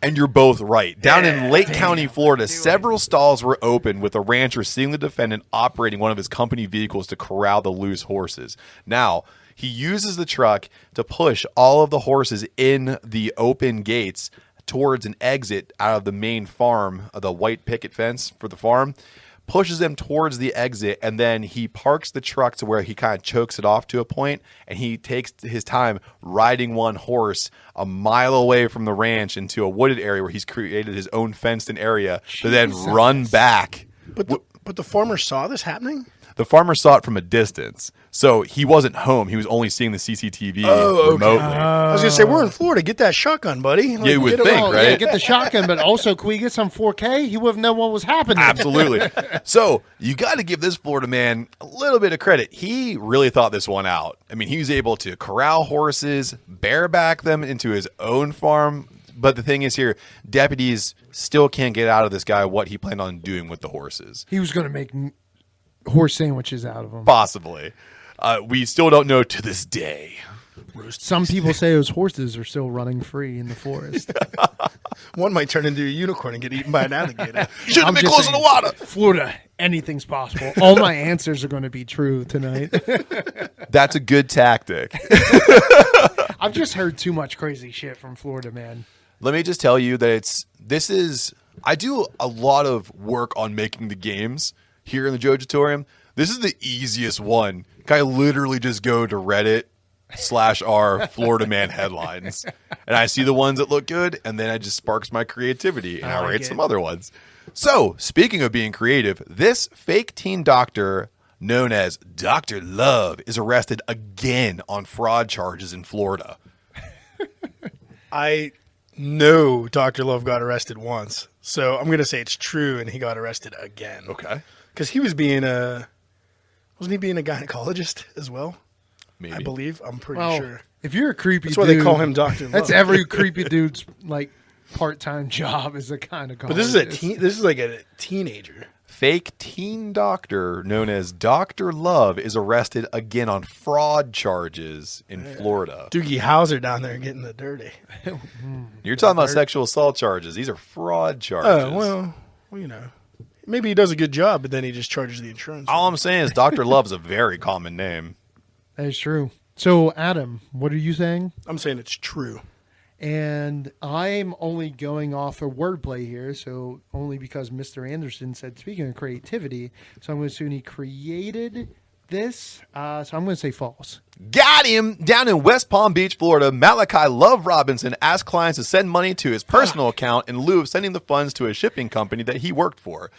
And you're both right. Down in Lake County, Florida, several stalls were open with a rancher seeing the defendant operating one of his company vehicles to corral the loose horses. Now, he uses the truck to push all of the horses in the open gates towards an exit out of the main farm, the white picket fence for the farm, pushes them towards the exit, and then he parks the truck to where he kind of chokes it off to a point, and he takes his time riding one horse a mile away from the ranch into a wooded area where he's created his own fenced-in area to then run back. But the farmer saw this happening. The farmer saw it from a distance, so he wasn't home. He was only seeing the CCTV remotely. I was gonna say we're in Florida. Get that shotgun, buddy. You would get it think, all. right? Yeah, get the shotgun, but also, can we get some 4K? He wouldn't know what was happening. Absolutely. So you got to give this Florida man a little bit of credit. He really thought this one out. I mean, he was able to corral horses, bareback them into his own farm. But the thing is here, deputies still can't get out of this guy what he planned on doing with the horses. He was going to make horse sandwiches out of them. Possibly. We still don't know to this day. Some people say those horses are still running free in the forest. One might turn into a unicorn and get eaten by an alligator. Should have I'm been just close to the saying, water. Florida, anything's possible. All my answers are going to be true tonight. That's a good tactic. I've just heard too much crazy shit from Florida, man. Let me just tell you that I do a lot of work on making the games here in the Jojitorium. This is the easiest one. I literally just go to Reddit/r Florida Man headlines, and I see the ones that look good, and then it just sparks my creativity, and I like rate it. some other ones. So, speaking of being creative, this fake teen doctor known as Dr. Love is arrested again on fraud charges in Florida. I know Dr. Love got arrested once, so I'm going to say it's true, and he got arrested again. Okay. Because he was wasn't he being a gynecologist as well? Maybe. I believe. I'm pretty Well, sure. if you're a creepy That's why dude, they call him Dr. Love. That's every creepy dude's like part-time job is a kind of. But this is like a teenager. Fake teen doctor known as Dr. Love is arrested again on fraud charges in Florida. Doogie Howser down there getting the dirty. You're talking about sexual assault charges. These are fraud charges. Oh, well, you know. Maybe he does a good job, but then he just charges the insurance. All I'm saying is Dr. Love's a very common name. That is true. So, Adam, what are you saying? I'm saying it's true. And I'm only going off of wordplay here, so only because Mr. Anderson said, speaking of creativity, so I'm going to assume he created this, so I'm going to say false. Got him! Down in West Palm Beach, Florida, Malachi Love Robinson asked clients to send money to his personal account in lieu of sending the funds to a shipping company that he worked for.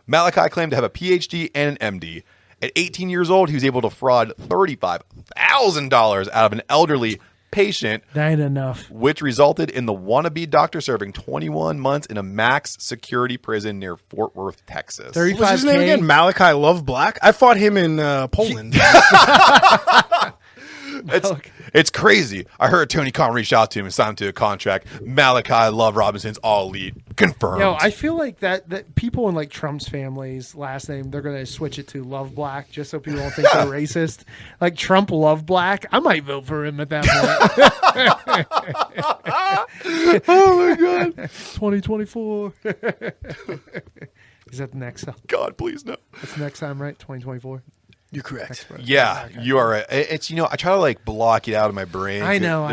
Malachi claimed to have a PhD and an MD. At 18 years old, he was able to fraud $35,000 out of an elderly patient. That ain't enough. Which resulted in the wannabe doctor serving 21 months in a max security prison near Fort Worth, Texas. 35K. What's his name again? Malachi Love Black? I fought him in Poland. It's crazy. I heard Tony Khan reach out to him and sign him to a contract. Malachi Love Robinson's all elite. Confirmed. Yo, I feel like that people in like Trump's family's last name, they're going to switch it to Love Black just so people don't think they're racist. Like Trump Love Black. I might vote for him at that point. Oh my God. 2024. Is that the next time? God, please no. That's the next time, right? 2024. You're correct. Yeah, you are right. It's, I try to like block it out of my brain. I know.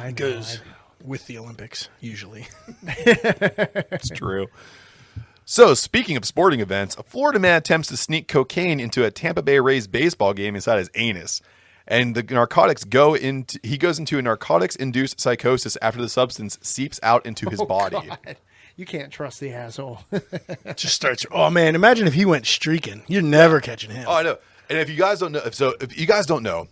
It goes with the Olympics, usually. It's true. So, speaking of sporting events, a Florida man attempts to sneak cocaine into a Tampa Bay Rays baseball game inside his anus. And the narcotics he goes into a narcotics-induced psychosis after the substance seeps out into his body. God. You can't trust the asshole. Just starts. Oh man, imagine if he went streaking. You're never catching him. Oh, I know. And if you guys don't know,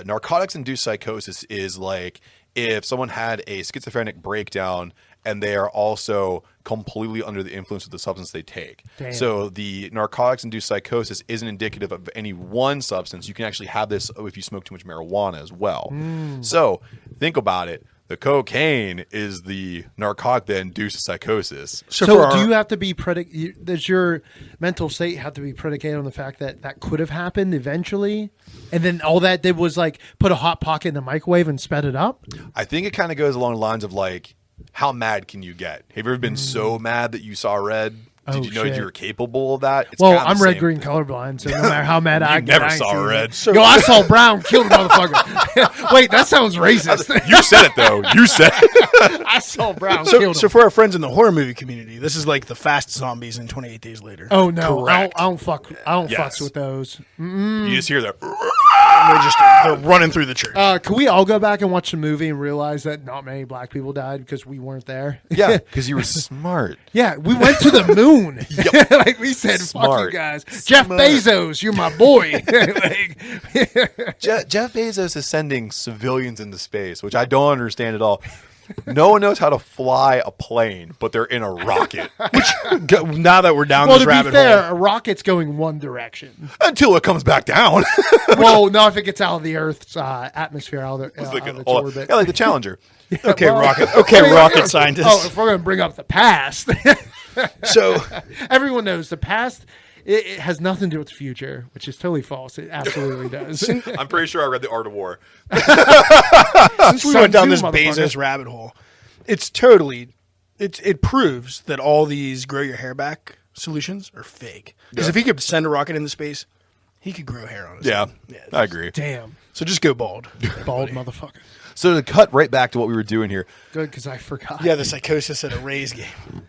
narcotics-induced psychosis is like if someone had a schizophrenic breakdown and they are also completely under the influence of the substance they take. Damn. So the narcotics-induced psychosis isn't indicative of any one substance. You can actually have this if you smoke too much marijuana as well. So think about it. The cocaine is the narcotic that induces psychosis. So do you have to be does your mental state have to be predicated on the fact that that could have happened eventually? And then all that did was like put a hot pocket in the microwave and sped it up? I think it kind of goes along the lines of like, how mad can you get? Have you ever been so mad that you saw red? Did you know you were capable of that? Well, I'm red-green colorblind, so no matter how mad I get, never saw red. Yo, I saw brown, killed a motherfucker. Wait, that sounds racist. You said it, though. You said it. I saw brown, killed him. So for our friends in the horror movie community, this is like the Fast Zombies in 28 Days Later. Oh, no. I Correct. don't fucks with those. You just hear that. They're running through the church. Can we all go back and watch the movie and realize that not many black people died because we weren't there? Yeah, because you were smart. Yeah, we went to the moon. Like we said, fuck Smart. you guys. Jeff Bezos, you're my boy. Jeff Bezos is sending civilians into space, which I don't understand at all. No one knows how to fly a plane, but they're in a rocket. Now that we're down Well, this to be rabbit fair, hole. a rocket's going one direction. Until it comes back down. Well, no, if it gets out of the Earth's atmosphere, out of, It's like, its oh, orbit. yeah, like the Challenger. Okay, well- rocket. Okay, rocket scientist. Oh, if we're going to bring up the past, So everyone knows the past. It has nothing to do with the future, which is totally false. It absolutely does. I'm pretty sure I read The Art of War. since we went down this Bezos rabbit hole, it proves that all these grow your hair back solutions are fake. Because if he could send a rocket into space, he could grow hair on his Yeah, head. I agree. Damn, So just go bald. bald motherfucker. So to cut right back to what we were doing here, Good, because I forgot. Yeah, the psychosis at a Rays game.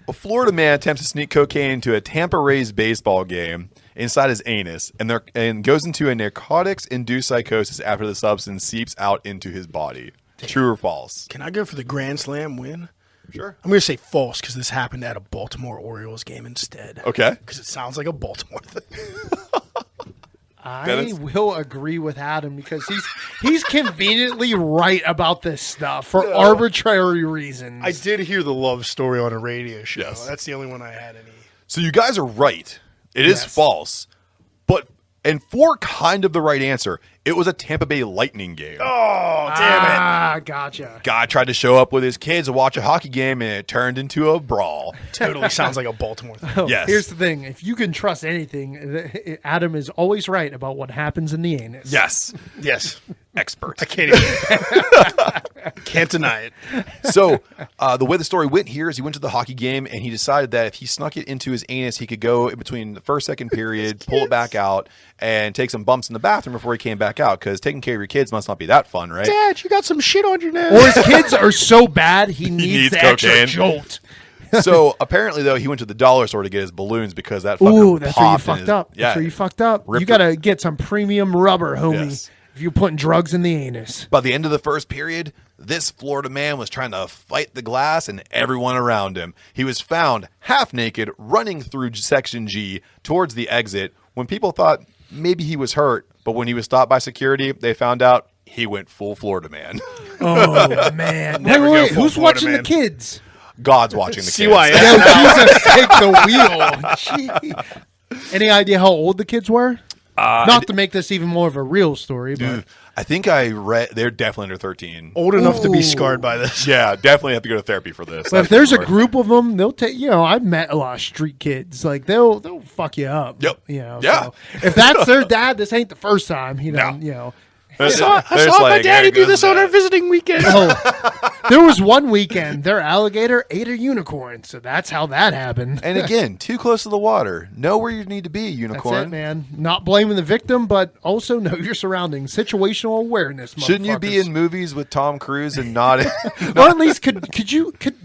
a Florida man attempts to sneak cocaine into a Tampa Rays baseball game inside his anus and goes into a narcotics-induced psychosis after the substance seeps out into his body. True or false? Can I go for the Grand Slam win? Sure. I'm going to say false because this happened at a Baltimore Orioles game instead. Okay. Because it sounds like a Baltimore thing. I will agree with Adam because he's conveniently right about this stuff for arbitrary reasons. I did hear the love story on a radio show. Yes. That's the only one I had any. So you guys are right. It is false. And for kind of the right answer, it was a Tampa Bay Lightning game. Oh, damn it. Ah, gotcha. Guy tried to show up with his kids to watch a hockey game, and it turned into a brawl. Totally sounds like a Baltimore thing. Oh, Yes. Here's the thing: if you can trust anything, Adam is always right about what happens in the anus. Yes. Yes. Expert. I can't even. Can't deny it. So the way the story went here is he went to the hockey game and he decided that if he snuck it into his anus, he could go in between the first, second period, pull it back out, and take some bumps in the bathroom before he came back out. Because taking care of your kids must not be that fun, right? Dad, you got some shit on your nose. Or his kids are so bad he needs needs the extra cocaine. jolt. So apparently, though, he went to the dollar store to get his balloons because that fucker Ooh, that's where you popped in fucked up. Yeah, That's where you fucked up. You ripped got to get some premium rubber, homie, Yes. if you're putting drugs in the anus. By the end of the first period, this Florida man was trying to fight the glass and everyone around him. He was found half naked running through Section G towards the exit when people thought maybe he was hurt, but when he was stopped by security, they found out he went full Florida man. Oh, man. Never go Wait, full who's Florida watching man. the kids? God's watching the kids. CYS. Yo, Jesus, take the wheel. Gee. Any idea how old the kids were? Not to make this even more of a real story, but Dude, I think I read they're definitely under 13. Old enough to Ooh. be scarred by this. Yeah, definitely have to go to therapy for this. but if there's a group of them, they'll take. I've met a lot of street kids. Like they'll fuck you up. Yep. Yeah. So if that's their dad, this ain't the first time. No. I saw my daddy do this on our visiting weekend. There was one weekend their alligator ate a unicorn, so that's how that happened. And again, too close to the water. Know where you need to be, That's unicorn. it, man. Not blaming the victim, but also know your surroundings. Situational awareness. Shouldn't you be motherfuckers. in movies with Tom Cruise and not? Or at least could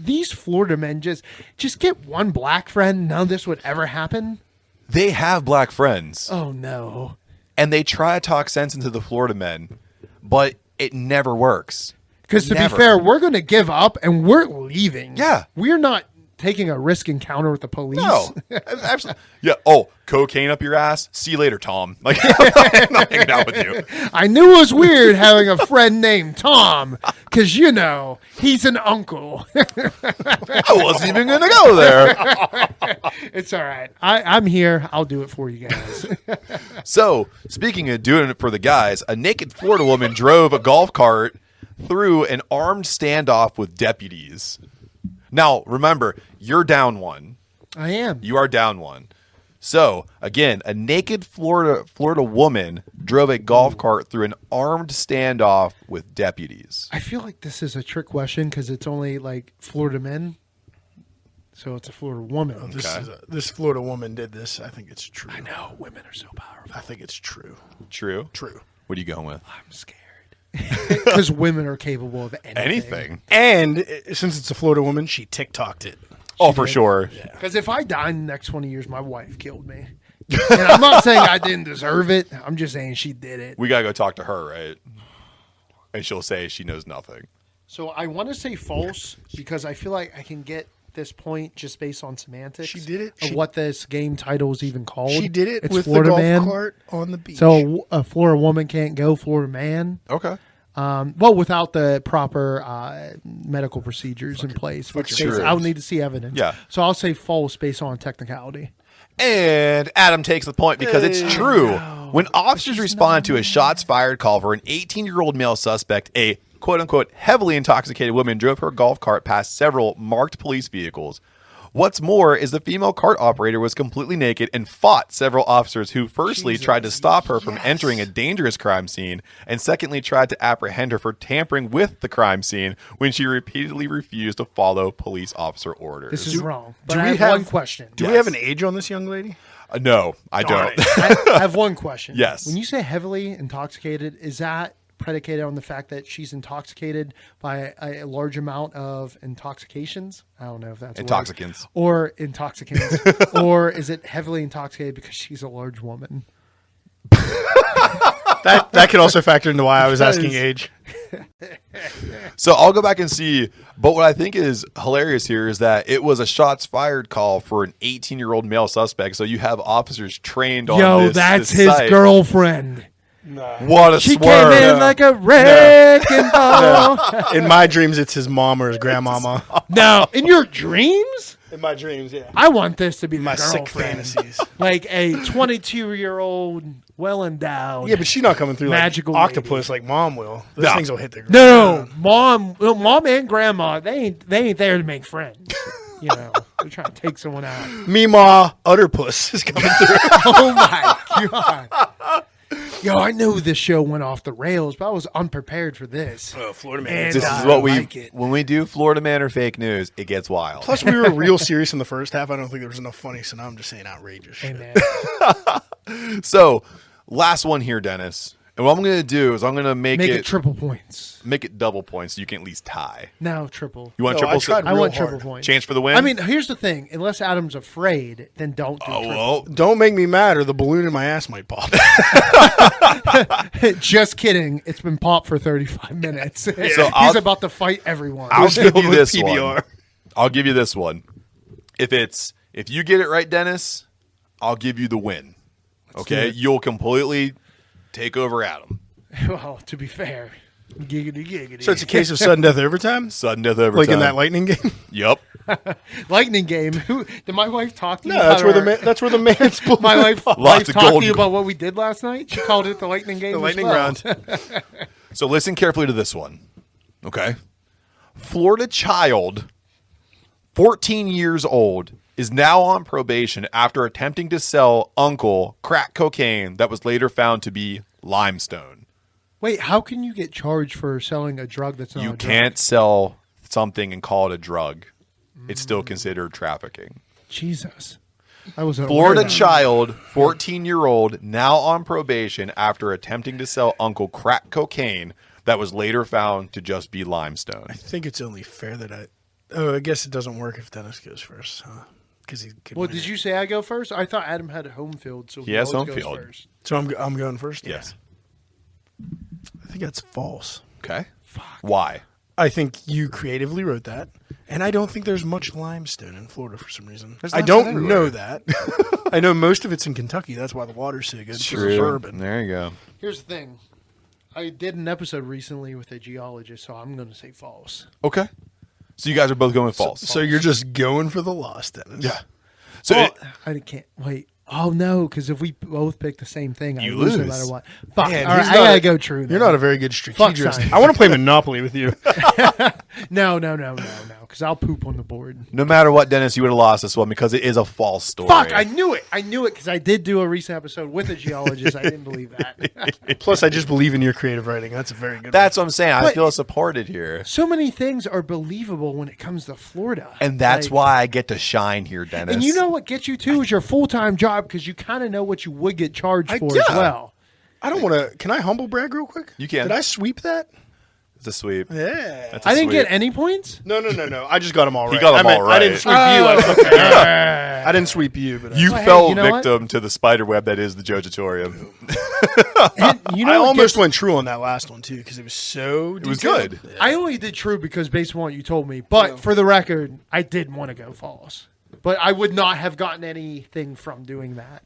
these Florida men just get one black friend? None of this would ever happen. They have black friends, Oh no. and they try to talk sense into the Florida men, but it never works. Because to Never. be fair, we're going to give up and we're leaving. Yeah. We're not taking a risk encounter with the police. No, absolutely. Yeah. Oh, cocaine up your ass. See you later, Tom. Like, I'm not hanging out with you. I knew it was weird having a friend named Tom because, he's an uncle. I wasn't even going to go there. It's all right. I'm here. I'll do it for you guys. So, speaking of doing it for the guys, a naked Florida woman drove a golf cart through an armed standoff with deputies. Now, remember, you're down one. I am. You are down one. So, again, a naked Florida woman drove a golf cart through an armed standoff with deputies. I feel like this is a trick question because it's only like Florida men. So it's a Florida woman. This Florida woman did this. I think it's true. I know. Women are so powerful. I think it's true. True? True. What are you going with? I'm scared. Because women are capable of anything. And since it's a Florida woman, she TikToked it. Oh, for sure. Because if I die in the next 20 years, my wife killed me. And I'm not saying I didn't deserve it. I'm just saying she did it. We got to go talk to her, right? And she'll say she knows nothing. So I want to say false because I feel like I can get this point just based on semantics. She did it. Of what this game title is even called. She did it It's with Florida the golf man. cart on the beach. So a Florida woman can't go Florida man. Okay. Well, without the proper medical procedures in place, which true. I would need to see evidence. Yeah. So I'll say false based on technicality. And Adam takes the point because it's true. When officers responded to a shots fired call for an 18-year-old male suspect, a quote-unquote heavily intoxicated woman drove her golf cart past several marked police vehicles. What's more is the female cart operator was completely naked and fought several officers who firstly tried to stop her from entering a dangerous crime scene and secondly tried to apprehend her for tampering with the crime scene when she repeatedly refused to follow police officer orders. This is wrong. But do I we have have- one question. Do we have an age on this young lady? No, I Darn don't. I have one question. Yes. When you say heavily intoxicated, is that predicated on the fact that she's intoxicated by a large amount of intoxications? I don't know if that's a word. Intoxicants. Or intoxicants. Or is it heavily intoxicated because she's a large woman? That could also factor into why I was asking age. So I'll go back and see. But what I think is hilarious here is that it was a shots fired call for an 18-year-old male suspect. So you have officers trained on Yo, this. that's this his site. girlfriend. What a She swerve. came in like a wrecking ball. In my dreams, it's his mom or his grandmama. Now, in your dreams, In my dreams, yeah. I want this to be the My sick girlfriend. fantasies. Like a 22-year-old, well-endowed. Yeah, but she's not coming through Magical like octopus like mom will. Those No. things will hit the ground. No, mom and grandma, they ain't there to make friends. They're trying to take someone out. Meemaw Utterpuss is coming through. Oh my god. Yo, I knew this show went off the rails, but I was unprepared for this. Oh, Florida man. And This I is what we like it. when we do Florida man or fake news, it gets wild. Plus, we were real serious in the first half. I don't think there was enough funny, so now I'm just saying outrageous Hey, shit. man. So, last one here, Dennis. And what I'm going to do is I'm going to make it triple points. Make it double points so you can at least tie. No, triple. You want No, triple? I tried I want real triple hard. points. Chance for the win? I mean, here's the thing. Unless Adam's afraid, then don't do triple. well, Don't make me mad, or the balloon in my ass might pop. Just kidding. It's been popped for 35 minutes. So He's I'll- about to fight everyone. I'll give you filled with this PBR. one. I'll give you this one. If you get it right, Dennis, I'll give you the win. Okay? You'll completely take over Adam. Well, to be fair, giggity giggity. So it's a case of sudden death overtime? Sudden death overtime. Like in that lightning game? Yep. lightning game. Did my wife talk to you? No, about that's where the man's balloon My wife Lots of talked to gold. you about what we did last night. She called it the lightning game. the as lightning well. round. So listen carefully to this one. Okay? Florida child, 14 years old, is now on probation after attempting to sell uncle crack cocaine that was later found to be limestone. Wait, how can you get charged for selling a drug that's not You a drug? can't sell something and call it a drug. It's still considered trafficking. Jesus. I was Florida child, 14-year-old, now on probation after attempting to sell uncle crack cocaine that was later found to just be limestone. I think it's only fair that I guess it doesn't work if Dennis goes first, huh? Because he could Well, win did it. you say I go first? I thought Adam had a home field, so He has always home goes field. First. So I'm going first? Yes. I think that's false. Okay. Why? I think you creatively wrote that, and I don't think there's much limestone in Florida for some reason. There's I limestone don't everywhere. know that. I know most of it's in Kentucky. That's why the water's so good. For bourbon. There you go. Here's the thing. I did an episode recently with a geologist, so I'm going to say false. Okay. So you guys are both going with false. So you're just going for the loss, Dennis. yeah. So Well, I can't wait. Oh no, because if we both pick the same thing, I You lose no lose. matter what. Fuck. Man, all right, he's I not gotta a- go true. You're then. not a very good strategist. science. I want to play Monopoly with you. No, because I'll poop on the board. no matter what, Dennis, you would have lost this one because it is a false story. Fuck! I knew it because I did do a recent episode with a geologist. I didn't believe that. Plus, I just believe in your creative writing. That's a very good That's what I'm saying. I But- feel supported here. So many things are believable when it comes to Florida, And that's Like, why I get to shine here, Dennis. And you know what gets you too is your full time job because you kind of know what you would get charged for yeah. as well. I don't want to. Can I humble brag real quick? You can. Did I sweep that? It's a sweep. Yeah. That's a I didn't sweep. get any points. No. I just got them all right. got 'em I meant, all I didn't right. sweep you. I didn't sweep you, but You Well, hey, fell you know what? victim to the spider web that is the Jojitorium. And you know I what almost gets- went true on that last one too because it was so. It was detailed. good. I only did true because based on what you told me. But for the record, I did want to go false. But I would not have gotten anything from doing that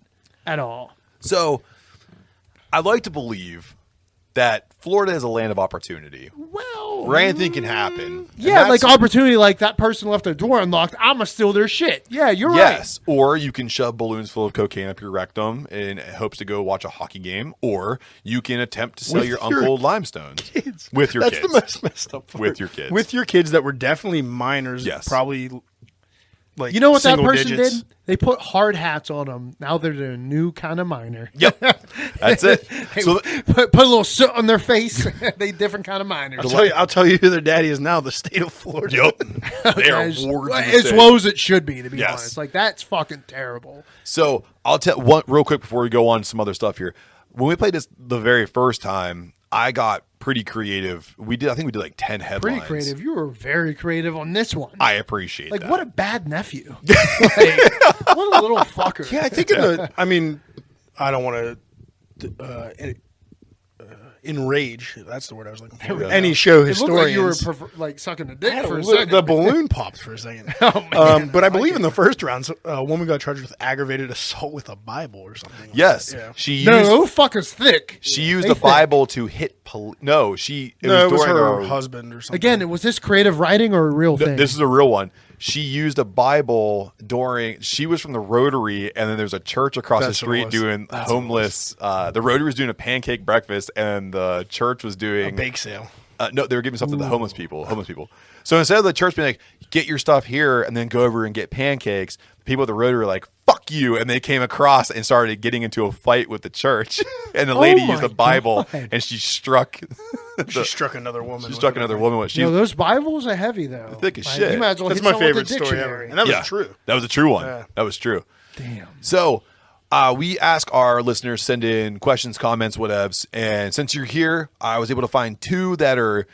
at all. So, I like to believe that Florida is a land of opportunity Well, where anything can happen. And yeah, like that's- opportunity, like that person left their door unlocked. I'm gonna steal their shit. Yeah, you're right. Yes, or you can shove balloons full of cocaine up your rectum in hopes to go watch a hockey game, or you can attempt to sell With your your uncle limestones Kids. with your That's kids. the most messed up part. With your kids. With your kids that were definitely minors. Yes. Probably. Like You know what that single person digits. did? They put hard hats on them. Now they're a new kind of minor. Yep, that's it. So Put a little soot on their face. They different kind of minors. I'll tell you who their daddy is now. The state of Florida. yep, they are As, wards of the as state. low as it should be, to be Yes. honest. Like that's fucking terrible. So I'll tell one real quick before we go on to some other stuff here. When we played this the very first time, I got pretty creative. I think we did like 10 headlines. Pretty creative. You were very creative on this one. I appreciate Like that. what a bad nephew. Like, what a little fucker. Yeah, I think I mean, I don't want to enrage. That's the word I was looking for. Any show It looked like you were historians. like sucking a dick for a The second. balloon popped for a second. Oh, man. But I believe in the first round, a woman got charged with aggravated assault with a Bible or something. like Yes, that. Yeah. she used No, those fuckers thick. she used They the thick. Bible to hit. No, it No, it was during her a- husband or something. Again, was this creative writing or a real thing? This is a real one. She used a Bible she was from the Rotary, and then there's a church across That's the what it street was. doing That's what it homeless. The Rotary was doing a pancake breakfast, and the church was a doing bake sale. no, they were giving stuff to the homeless people. So instead of the church being like, "Get your stuff here," and then go over and get pancakes, the people at the Rotary were like, "Fuck you!" And they came across and started getting into a fight with the church. And the lady used my the Bible, God. and she struck. She struck another woman. She struck another woman. You know, those Bibles are heavy though. Thick as Like, shit. You might as well That's hit my someone with favorite a story ever. dictionary. And that was true. That was a true one. Yeah. That was true. Damn. So We ask our listeners send in questions, comments, whatevs, and since you're here, I was able to find 2 that are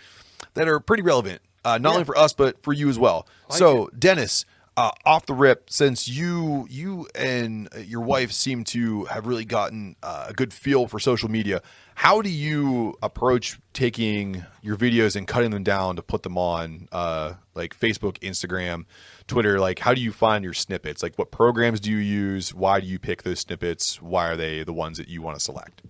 pretty relevant, not only for us but for you as well. Dennis, off the rip, since you and your wife seem to have really gotten a good feel for social media, how do you approach taking your videos and cutting them down to put them on like Facebook, Instagram, Twitter? Like, how do you find your snippets? Like, what programs do you use? Why do you pick those snippets? Why are they the ones that you want to select?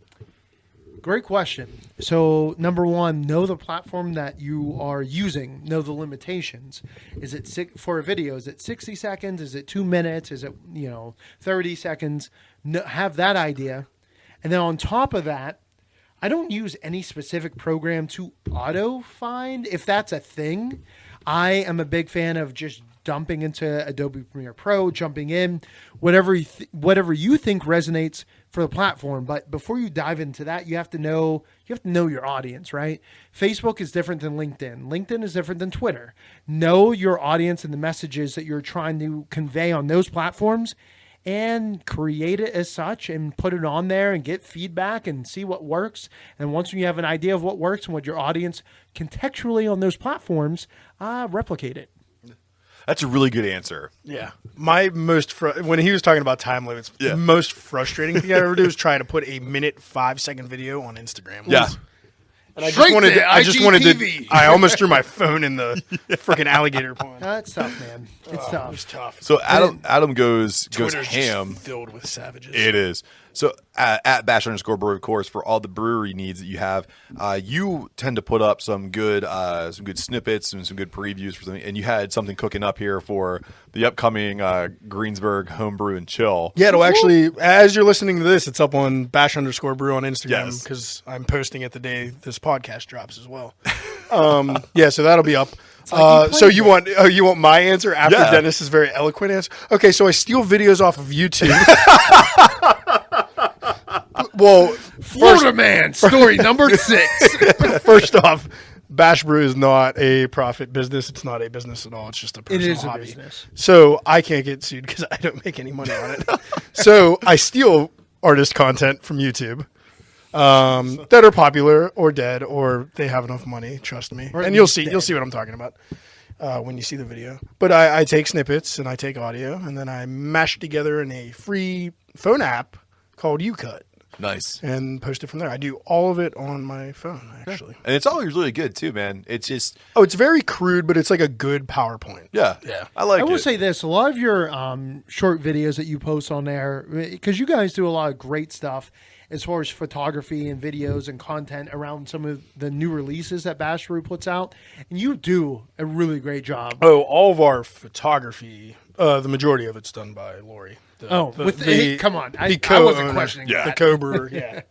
Great question. So, number one, know the platform that you are using. Know the limitations. Is it for a video? Is it 60 seconds? Is it 2 minutes? Is it 30 seconds? Have that idea, and then on top of that, I don't use any specific program to auto find if that's a thing. I am a big fan of just dumping into Adobe Premiere Pro, jumping in, whatever you think resonates for the platform. But before you dive into that, you have to know your audience, right? Facebook is different than LinkedIn. LinkedIn is different than Twitter. Know your audience and the messages that you're trying to convey on those platforms, and create it as such and put it on there and get feedback and see what works. And once you have an idea of what works and what your audience contextually on those platforms, replicate it. That's a really good answer. Yeah. My when he was talking about time limits, the most frustrating thing I ever do is try to put a 5-second video on Instagram. Yeah. And I just wanted to, I almost threw my phone in the freaking alligator pond. That's tough, man. It's tough. It's tough. So Adam goes Twitter's ham. Just filled with savages. It is. So at @bash_brew, of course, for all the brewery needs that you have, you tend to put up some good snippets and some good previews for something. And you had something cooking up here for the upcoming Greensburg Homebrew and Chill. Yeah, it'll actually, as you're listening to this, it's up on @bash_brew on Instagram because I'm posting it the day this podcast drops as well. So that'll be up. So you want my answer after Dennis's very eloquent answer? Okay, so I steal videos off of YouTube. Well, Florida Man, story number 6. First off, Bash Brew is not a profit business. It's not a business at all. It's just a personal hobby. Business. So I can't get sued because I don't make any money on it. So I steal artist content from YouTube that are popular or dead or they have enough money. Trust me, and you'll see what I'm talking about when you see the video. But I take snippets and I take audio and then I mash it together in a free phone app called UCut. Nice. And post it from there. I do all of it on my phone, actually. And it's always really good, too, man. It's just... Oh, it's very crude, but it's like a good PowerPoint. Yeah. I like it. I will say this. A lot of your short videos that you post on there, because you guys do a lot of great stuff as far as photography and videos and content around some of the new releases that Bash Brew puts out. And you do a really great job. Oh, all of our photography, the majority of it's done by Lori. Come on. I wasn't questioning that. The co-brewer. Yeah.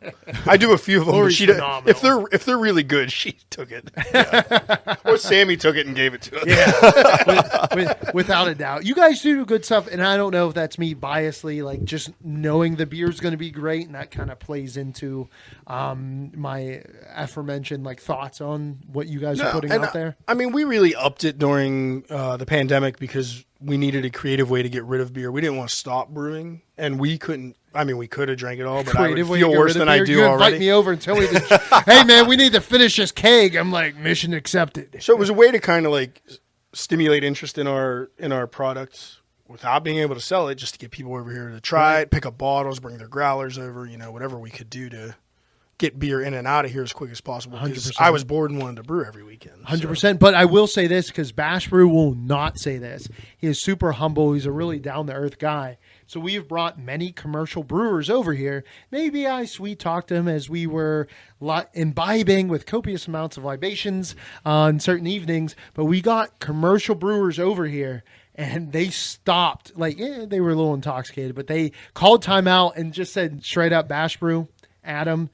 I do a few of them. Lori's phenomenal. If they're really good, she took it. Yeah. Or Sammy took it and gave it to us. Yeah. Without a doubt. You guys do good stuff, and I don't know if that's me biasly, like just knowing the beer's going to be great, and that kind of plays into my aforementioned like thoughts on what you guys are putting out there. I mean, we really upped it during the pandemic because we needed a creative way to get rid of beer. We didn't want to stop brewing, and we couldn't. I mean, we could have drank it all, but I would feel worse than I do you already. Invite me over and tell me, hey man, we need to finish this keg. I'm like, mission accepted. So it was a way to kind of like stimulate interest in our products without being able to sell it, just to get people over here to try it, pick up bottles, bring their growlers over, whatever we could do to get beer in and out of here as quick as possible. 100%. I was bored and wanted to brew every weekend. 100%. So. But I will say this, because Bash Brew will not say this. He is super humble. He's a really down-to-earth guy. So we've brought many commercial brewers over here. Maybe I sweet-talked him as we were imbibing with copious amounts of libations on certain evenings. But we got commercial brewers over here. And they stopped. They were a little intoxicated. But they called timeout and just said straight up, Bash Brew, Adam,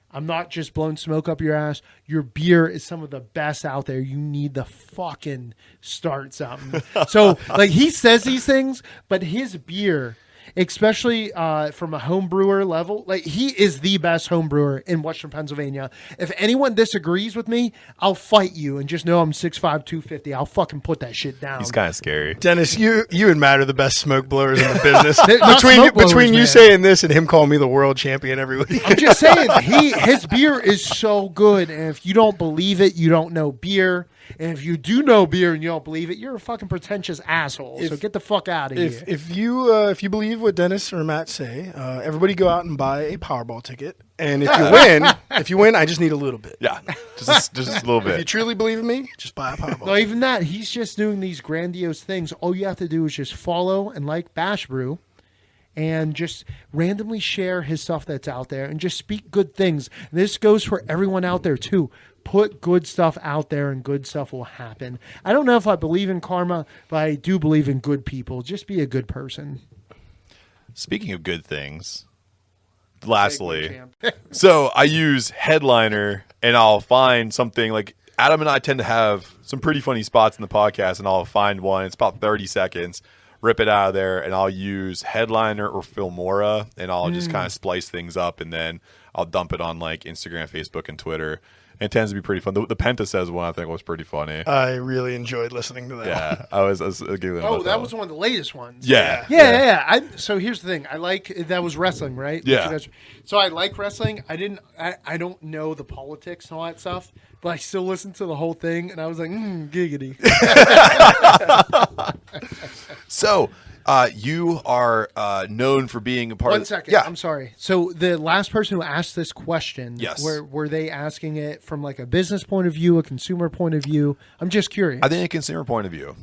I'm not just blowing smoke up your ass. Your beer is some of the best out there. You need to fucking start something. So, he says these things, but his beer especially from a home brewer level. Like, he is the best home brewer in Western Pennsylvania. If anyone disagrees with me, I'll fight you, and just know I'm 6'5", 250. I'll fucking put that shit down. He's kind of scary. Dennis, you and Matt are the best smoke blowers in the business. Not smoke blowers, between you man. saying this and him calling me the world champion every week. I'm just saying, his beer is so good, and if you don't believe it, you don't know beer. And if you do know beer and you don't believe it, you're a fucking pretentious asshole. So get the fuck out of here. If you believe what Dennis or Matt say, everybody go out and buy a Powerball ticket. And if you win, I just need a little bit. Yeah, just a little If you bit. truly believe in me, just buy a Powerball. No, even that, he's just doing these grandiose things. All you have to do is just follow and like Bash Brew, and just randomly share his stuff that's out there, and just speak good things. This goes for everyone out there too. Put good stuff out there, and good stuff will happen. I don't know if I believe in karma, but I do believe in good people. Just be a good person. Speaking of good things, lastly, so I use Headliner, and I'll find something like Adam and I tend to have some pretty funny spots in the podcast, and I'll find one. It's about 30 seconds. Rip it out of there, and I'll use Headliner or Filmora, and I'll just kind of splice things up, and then I'll dump it on like Instagram, Facebook, and Twitter. And it tends to be pretty fun. The Penta Says one I think was pretty funny. I really enjoyed listening to that. Yeah, I was giggling about that was one of the latest ones. Yeah. So here's the thing. I like that was wrestling, right? Yeah. So I like wrestling. I don't know the politics and all that stuff, but I still listened to the whole thing, and I was like, giggity. So, you are known for being a part of... One second. Yeah. I'm sorry. So the last person who asked this question, Yes. were they asking it from like a business point of view, a consumer point of view? I'm just curious. I think a consumer point of view.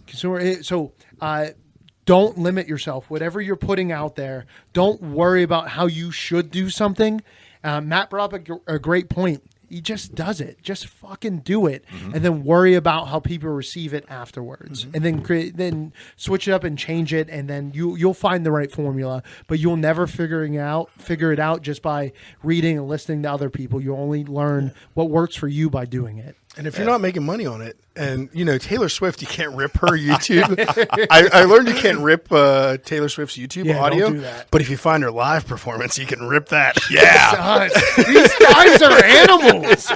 Don't limit yourself. Whatever you're putting out there, don't worry about how you should do something. Matt brought up a great point. He just does it. Just fucking do it, and then worry about how people receive it afterwards, and then switch it up and change it, and then you'll find the right formula. But you'll never figure it out just by reading and listening to other people. You'll only learn what works for you by doing it. And if you're not making money on it, and Taylor Swift, you can't rip her YouTube. I learned you can't rip Taylor Swift's YouTube audio. Don't do that. But if you find her live performance, you can rip that. Yeah. These guys are animals.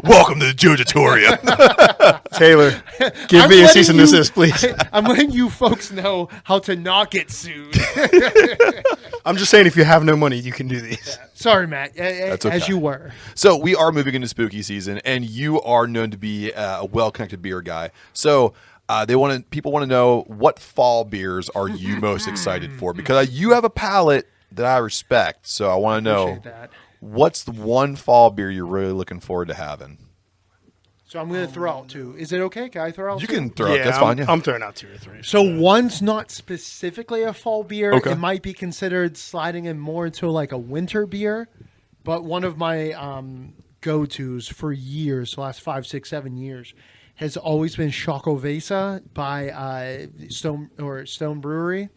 Welcome to the Jojitorium. Taylor, give me a cease and desist, please. I'm letting you folks know how to not get sued. I'm just saying, if you have no money, you can do these. Sorry, Matt. That's okay. As you were. So we are moving into spooky season, and you are known to be a well-connected beer guy. So people want to know, what fall beers are you most excited for? Because you have a palate that I respect. So I want to know, Appreciate that. what's the one fall beer you're really looking forward to having? So I'm going to throw out two. Is it okay? Can I throw out You two? can throw it. That's fine. Yeah. I'm throwing out 2 or 3. So one's not specifically a fall beer. Okay. It might be considered sliding in more into like a winter beer. But one of my go-tos for years, the last 5, 6, 7 years, has always been Chocovesa by Stone Brewery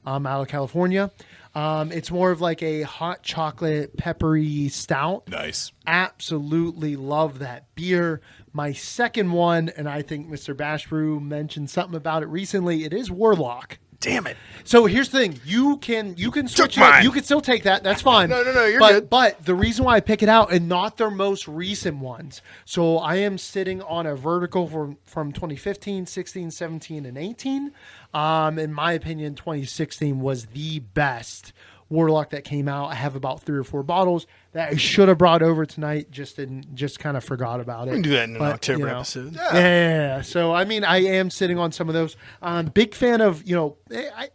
out of California. It's more of like a hot chocolate peppery stout. Nice. Absolutely love that beer. My second one, and I think Mr. Bash Brew mentioned something about it recently, it is Warlock. Damn it. So here's the thing. You can switch it up. You can still take that. That's fine. No, you're good. But the reason why I pick it out, and not their most recent ones. So I am sitting on a vertical from 2015, 16, 17, and 18. In my opinion, 2016 was the best Warlock that came out. I have about 3 or 4 bottles that I should have brought over tonight, just kind of forgot about it. We can do that in an But, October episode. Yeah. So, I mean, I am sitting on some of those. Big fan of,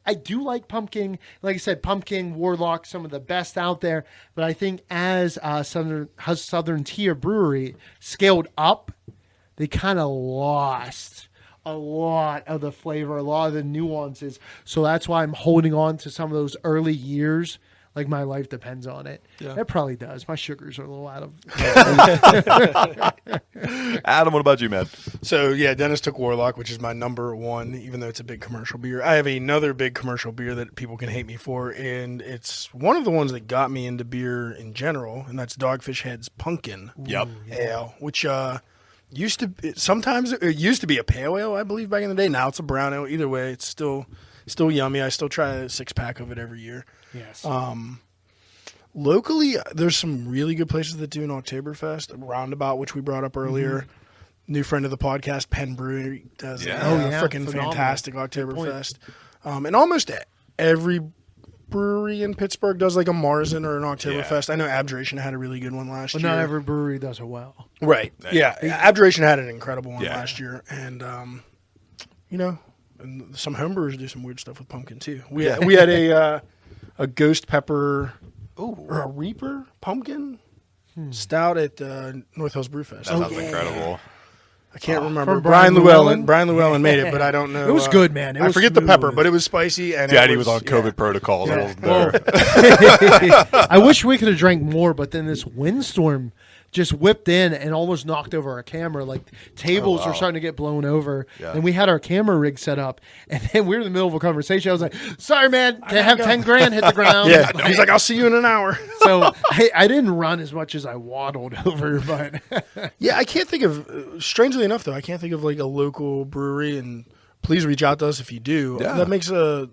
I do like pumpkin. Like I said, pumpkin, Warlock, some of the best out there. But I think as Southern Tier Brewery scaled up, they kind of lost a lot of the flavor, a lot of the nuances. So that's why I'm holding on to some of those early years. Like, my life depends on it. Yeah. It probably does. My sugars are a little out of... Adam, what about you, man? So, yeah, Dennis took Warlock, which is my number 1, even though it's a big commercial beer. I have another big commercial beer that people can hate me for, and it's one of the ones that got me into beer in general, and that's Dogfish Head's Pumpkin Ale, which... Sometimes it used to be a pale ale, I believe, back in the day. Now it's a brown ale. Either way, it's still Still yummy. I still try a 6-pack of it every year. Yes. Locally, there's some really good places that do an Oktoberfest. Roundabout, which we brought up earlier. New friend of the podcast, Penn Brewery, does a freaking fantastic Oktoberfest. And almost every brewery in Pittsburgh does like a Marzen or an Oktoberfest. I know Abjuration had a really good one last year. But not every brewery does it well. Right. Yeah. Abjuration had an incredible one last year. And, and some homebrewers do some weird stuff with pumpkin too. We had a ghost pepper or a Reaper pumpkin stout at North Hills Brewfest. That sounds incredible. I can't remember. From Brian Brian Llewellyn. Llewellyn? Brian Llewellyn made it, but I don't know. It was good, man. I forget the pepper, but it was spicy. And Daddy was on COVID protocols. I wasn't there. I wish we could have drank more, but then this windstorm just whipped in and almost knocked over our camera. Like tables were starting to get blown over, and we had our camera rig set up, and then we were in the middle of a conversation. I was like, "Sorry, man, can I have 10 grand hit the ground?" Yeah, he's like, "I'll see you in an hour." So I didn't run as much as I waddled over, but yeah, I can't think of. Strangely enough, though, I can't think of like a local brewery. And please reach out to us if you do. Yeah. That makes a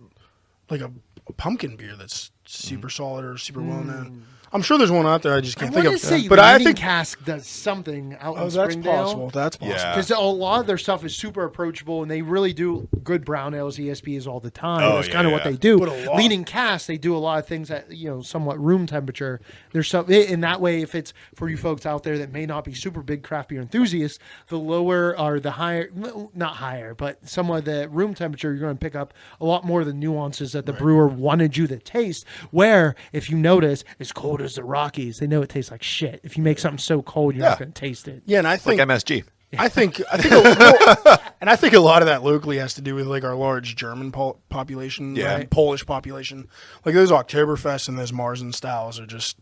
pumpkin beer that's super solid or super well known. I'm sure there's one out there. I just can't think of. Say But I Leaning think Cask does something out in that's Springdale. possible. That's possible. Yeah. Because a lot of their stuff is super approachable, and they really do good brown ales, ESBs all the time. Oh, That's yeah, kind of what yeah. they do. But a lot. Leaning Cast, they do a lot of things at somewhat room temperature. There's some in that way. If it's for you folks out there that may not be super big craft beer enthusiasts, the lower or the higher, not higher, but somewhat the room temperature, you're going to pick up a lot more of the nuances that the brewer wanted you to taste. Where if you notice, as cold as the Rockies, they know it tastes like shit. If you make something so cold, you're not going to taste it. Yeah, and I think Like MSG. I think a lot of that locally has to do with like our large German population, and Polish population. Like those Oktoberfest and those Marzen styles are just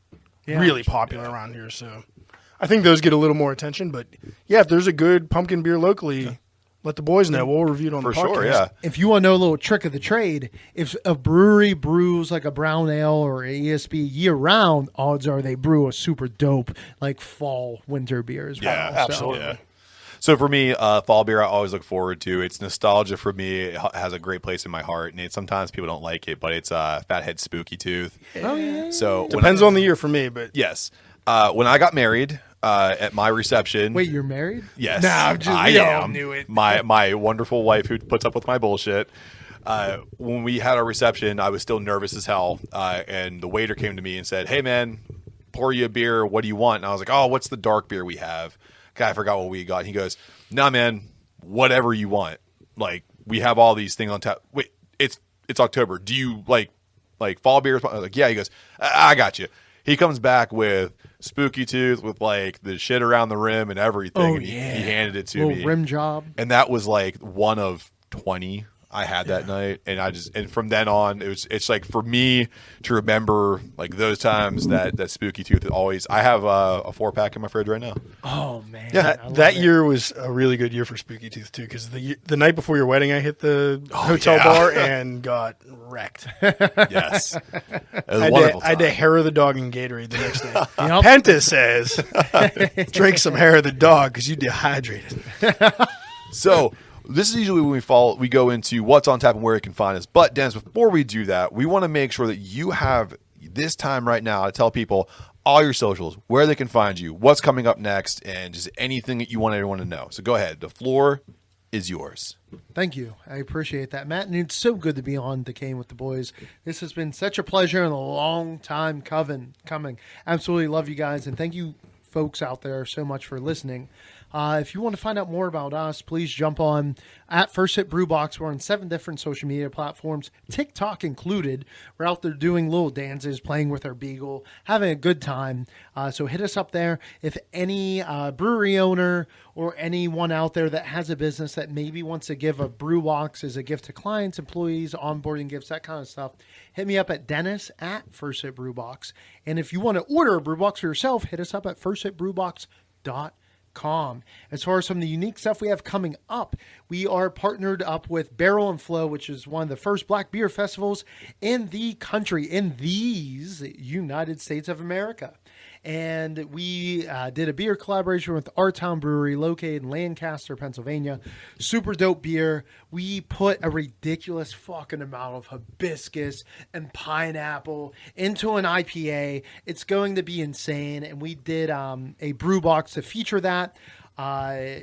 really popular around here. So I think those get a little more attention. But yeah, if there's a good pumpkin beer locally, let the boys know. We'll review it on For the podcast. sure, yeah. If you want to know a little trick of the trade, if a brewery brews like a brown ale or an ESB year round, odds are they brew a super dope like fall winter beer as well. Yeah, So- absolutely. Yeah. So for me, fall beer I always look forward to. It's nostalgia for me. It has a great place in my heart, and sometimes people don't like it, but it's Fathead Spooky Tooth. Oh yeah. So Depends on the year for me, but yes, when I got married at my reception. Wait, you're married? Yes, Nah, I'm just, I we all am. knew it. My wonderful wife who puts up with my bullshit. When we had our reception, I was still nervous as hell, and the waiter came to me and said, "Hey man, pour you a beer. What do you want?" And I was like, "Oh, what's the dark beer we have?" I forgot what we got. And he goes, "Nah, man, whatever you want. Like we have all these things on tap. Wait, it's October. Do you like fall beers?" I was like, "Yeah." He goes, "I got you." He comes back with Spooky Tooth with like the shit around the rim and everything. Oh, and he yeah. handed it to Little me. rim job. And that was like one of 20 I had that night. And from then on, it's like for me to remember like those times that Spooky Tooth always. I have a 4-pack in my fridge right now. Oh man. yeah, I love that it. year was a really good year for Spooky Tooth too. Because the night before your wedding, I hit the hotel yeah. bar and got wrecked. Yes, it was I a had, wonderful to, I had to time. hair of the dog in Gatorade the next day. Yep. Penta says, drink some hair of the dog because you dehydrated. So this is usually when we go into what's on tap and where you can find us. But Dennis, before we do that, we want to make sure that you have this time right now to tell people all your socials, where they can find you, what's coming up next, and just anything that you want everyone to know. So go ahead. The floor is yours. Thank you. I appreciate that, Matt. And it's so good to be on the Cane with the Boys. This has been such a pleasure and a long time coming. Absolutely love you guys. And thank you, folks out there, so much for listening. If you want to find out more about us, please jump on at First Sip Brew Box. We're on 7 different social media platforms, TikTok included. We're out there doing little dances, playing with our beagle, having a good time. So hit us up there. If any brewery owner or anyone out there that has a business that maybe wants to give a brew box as a gift to clients, employees, onboarding gifts, that kind of stuff, hit me up at Dennis at First Sip Brew Box. And if you want to order a brew box for yourself, hit us up at firstsipbrewbox.com. As far as some of the unique stuff we have coming up, we are partnered up with Barrel and Flow, which is one of the first black beer festivals in the country, in these United States of America. and we did a beer collaboration with Our Town Brewery located in Lancaster, Pennsylvania. Super dope beer. We put a ridiculous fucking amount of hibiscus and pineapple into an IPA. It's going to be insane, and we did a brew box to feature that.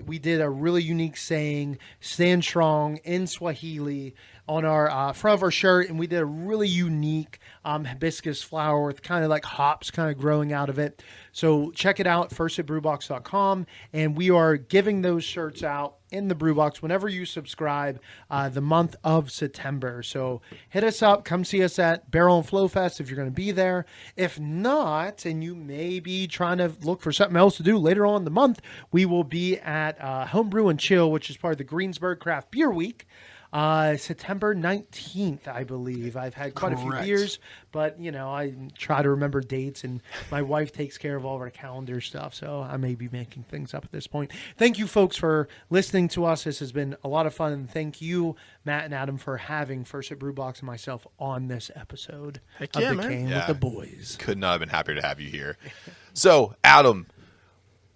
We did a really unique saying, "Stand strong" in Swahili on our front of our shirt, and we did a really unique hibiscus flower with kind of like hops kind of growing out of it. So check it out, firstsipbrewbox.com, and we are giving those shirts out in the brew box whenever you subscribe the month of September. So hit us up, come see us at Barrel and Flow Fest if you're going to be there. If not, and you may be trying to look for something else to do later on in the month, we will be at Homebrew and Chill, which is part of the Greensburg Craft Beer Week. September 19th, I believe. I've had quite a few beers, but I try to remember dates, and my wife takes care of all of our calendar stuff, so I may be making things up at this point. Thank you, folks, for listening to us. This has been a lot of fun, and thank you, Matt and Adam, for having First Sip Brew Box and myself on this episode of yeah, The man. Cane with the Boys. Could not have been happier to have you here. So, Adam,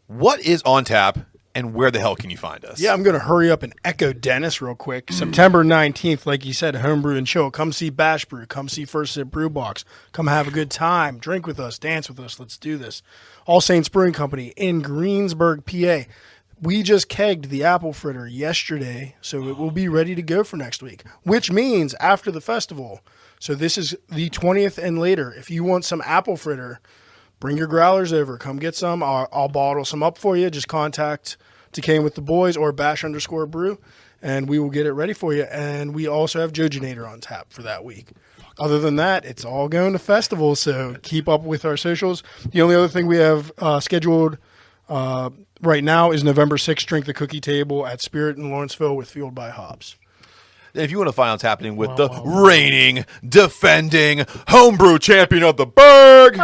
what is on tap? And where the hell can you find us? Yeah, I'm going to hurry up and echo Dennis real quick. September 19th, like you said, Homebrew and Chill. Come see Bash Brew. Come see First Sip Brew Box. Come have a good time. Drink with us. Dance with us. Let's do this. All Saints Brewing Company in Greensburg, PA. We just kegged the apple fritter yesterday, so it will be ready to go for next week, which means after the festival. So this is the 20th and later. If you want some apple fritter, bring your growlers over. Come get some. I'll bottle some up for you. Just contact Decaying with the Boys or Bash_Brew, and we will get it ready for you. And we also have Jojitorium on tap for that week. Other than that, it's all going to festivals, so keep up with our socials. The only other thing we have scheduled right now is November 6th, Drink the Cookie Table at Spirit in Lawrenceville with Fueled by Hops. And if you want to find out what's happening with the reigning, defending, homebrew champion of the Berg,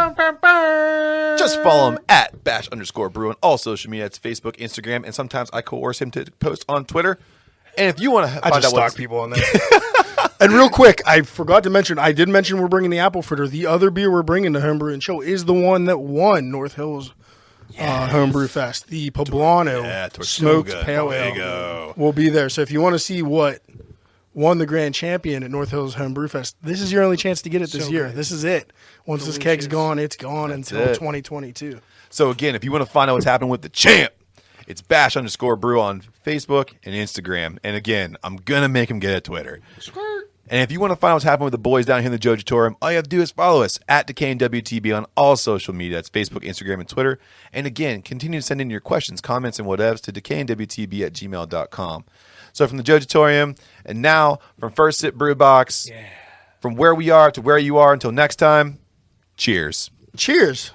just follow him at Bash_Brew on all social media. It's Facebook, Instagram, and sometimes I coerce him to post on Twitter. And if you want to find out stalk people on there. And real quick, I forgot to mention, I did mention we're bringing the apple fritter. The other beer we're bringing to Homebrew and Chill is the one that won North Hills Homebrew Fest. The Poblano Smoked Pale Ale will be there. So if you want to see what won the grand champion at North Hills Homebrew Fest, this is your only chance to get it this year. Good. This is it. Once this keg's gone, it's gone until 2022. So again, if you want to find out what's happening with the champ, it's Bash_Brew on Facebook and Instagram. And again, I'm going to make him get a Twitter. And if you want to find out what's happening with the boys down here in the Jojitorium, all you have to do is follow us at DWTB on all social media. That's Facebook, Instagram, and Twitter. And again, continue to send in your questions, comments, and whatevs to decayandwtb@gmail.com. So from the Jojitorium, and now from First Sip Brew Box, from where we are to where you are until next time, cheers. Cheers.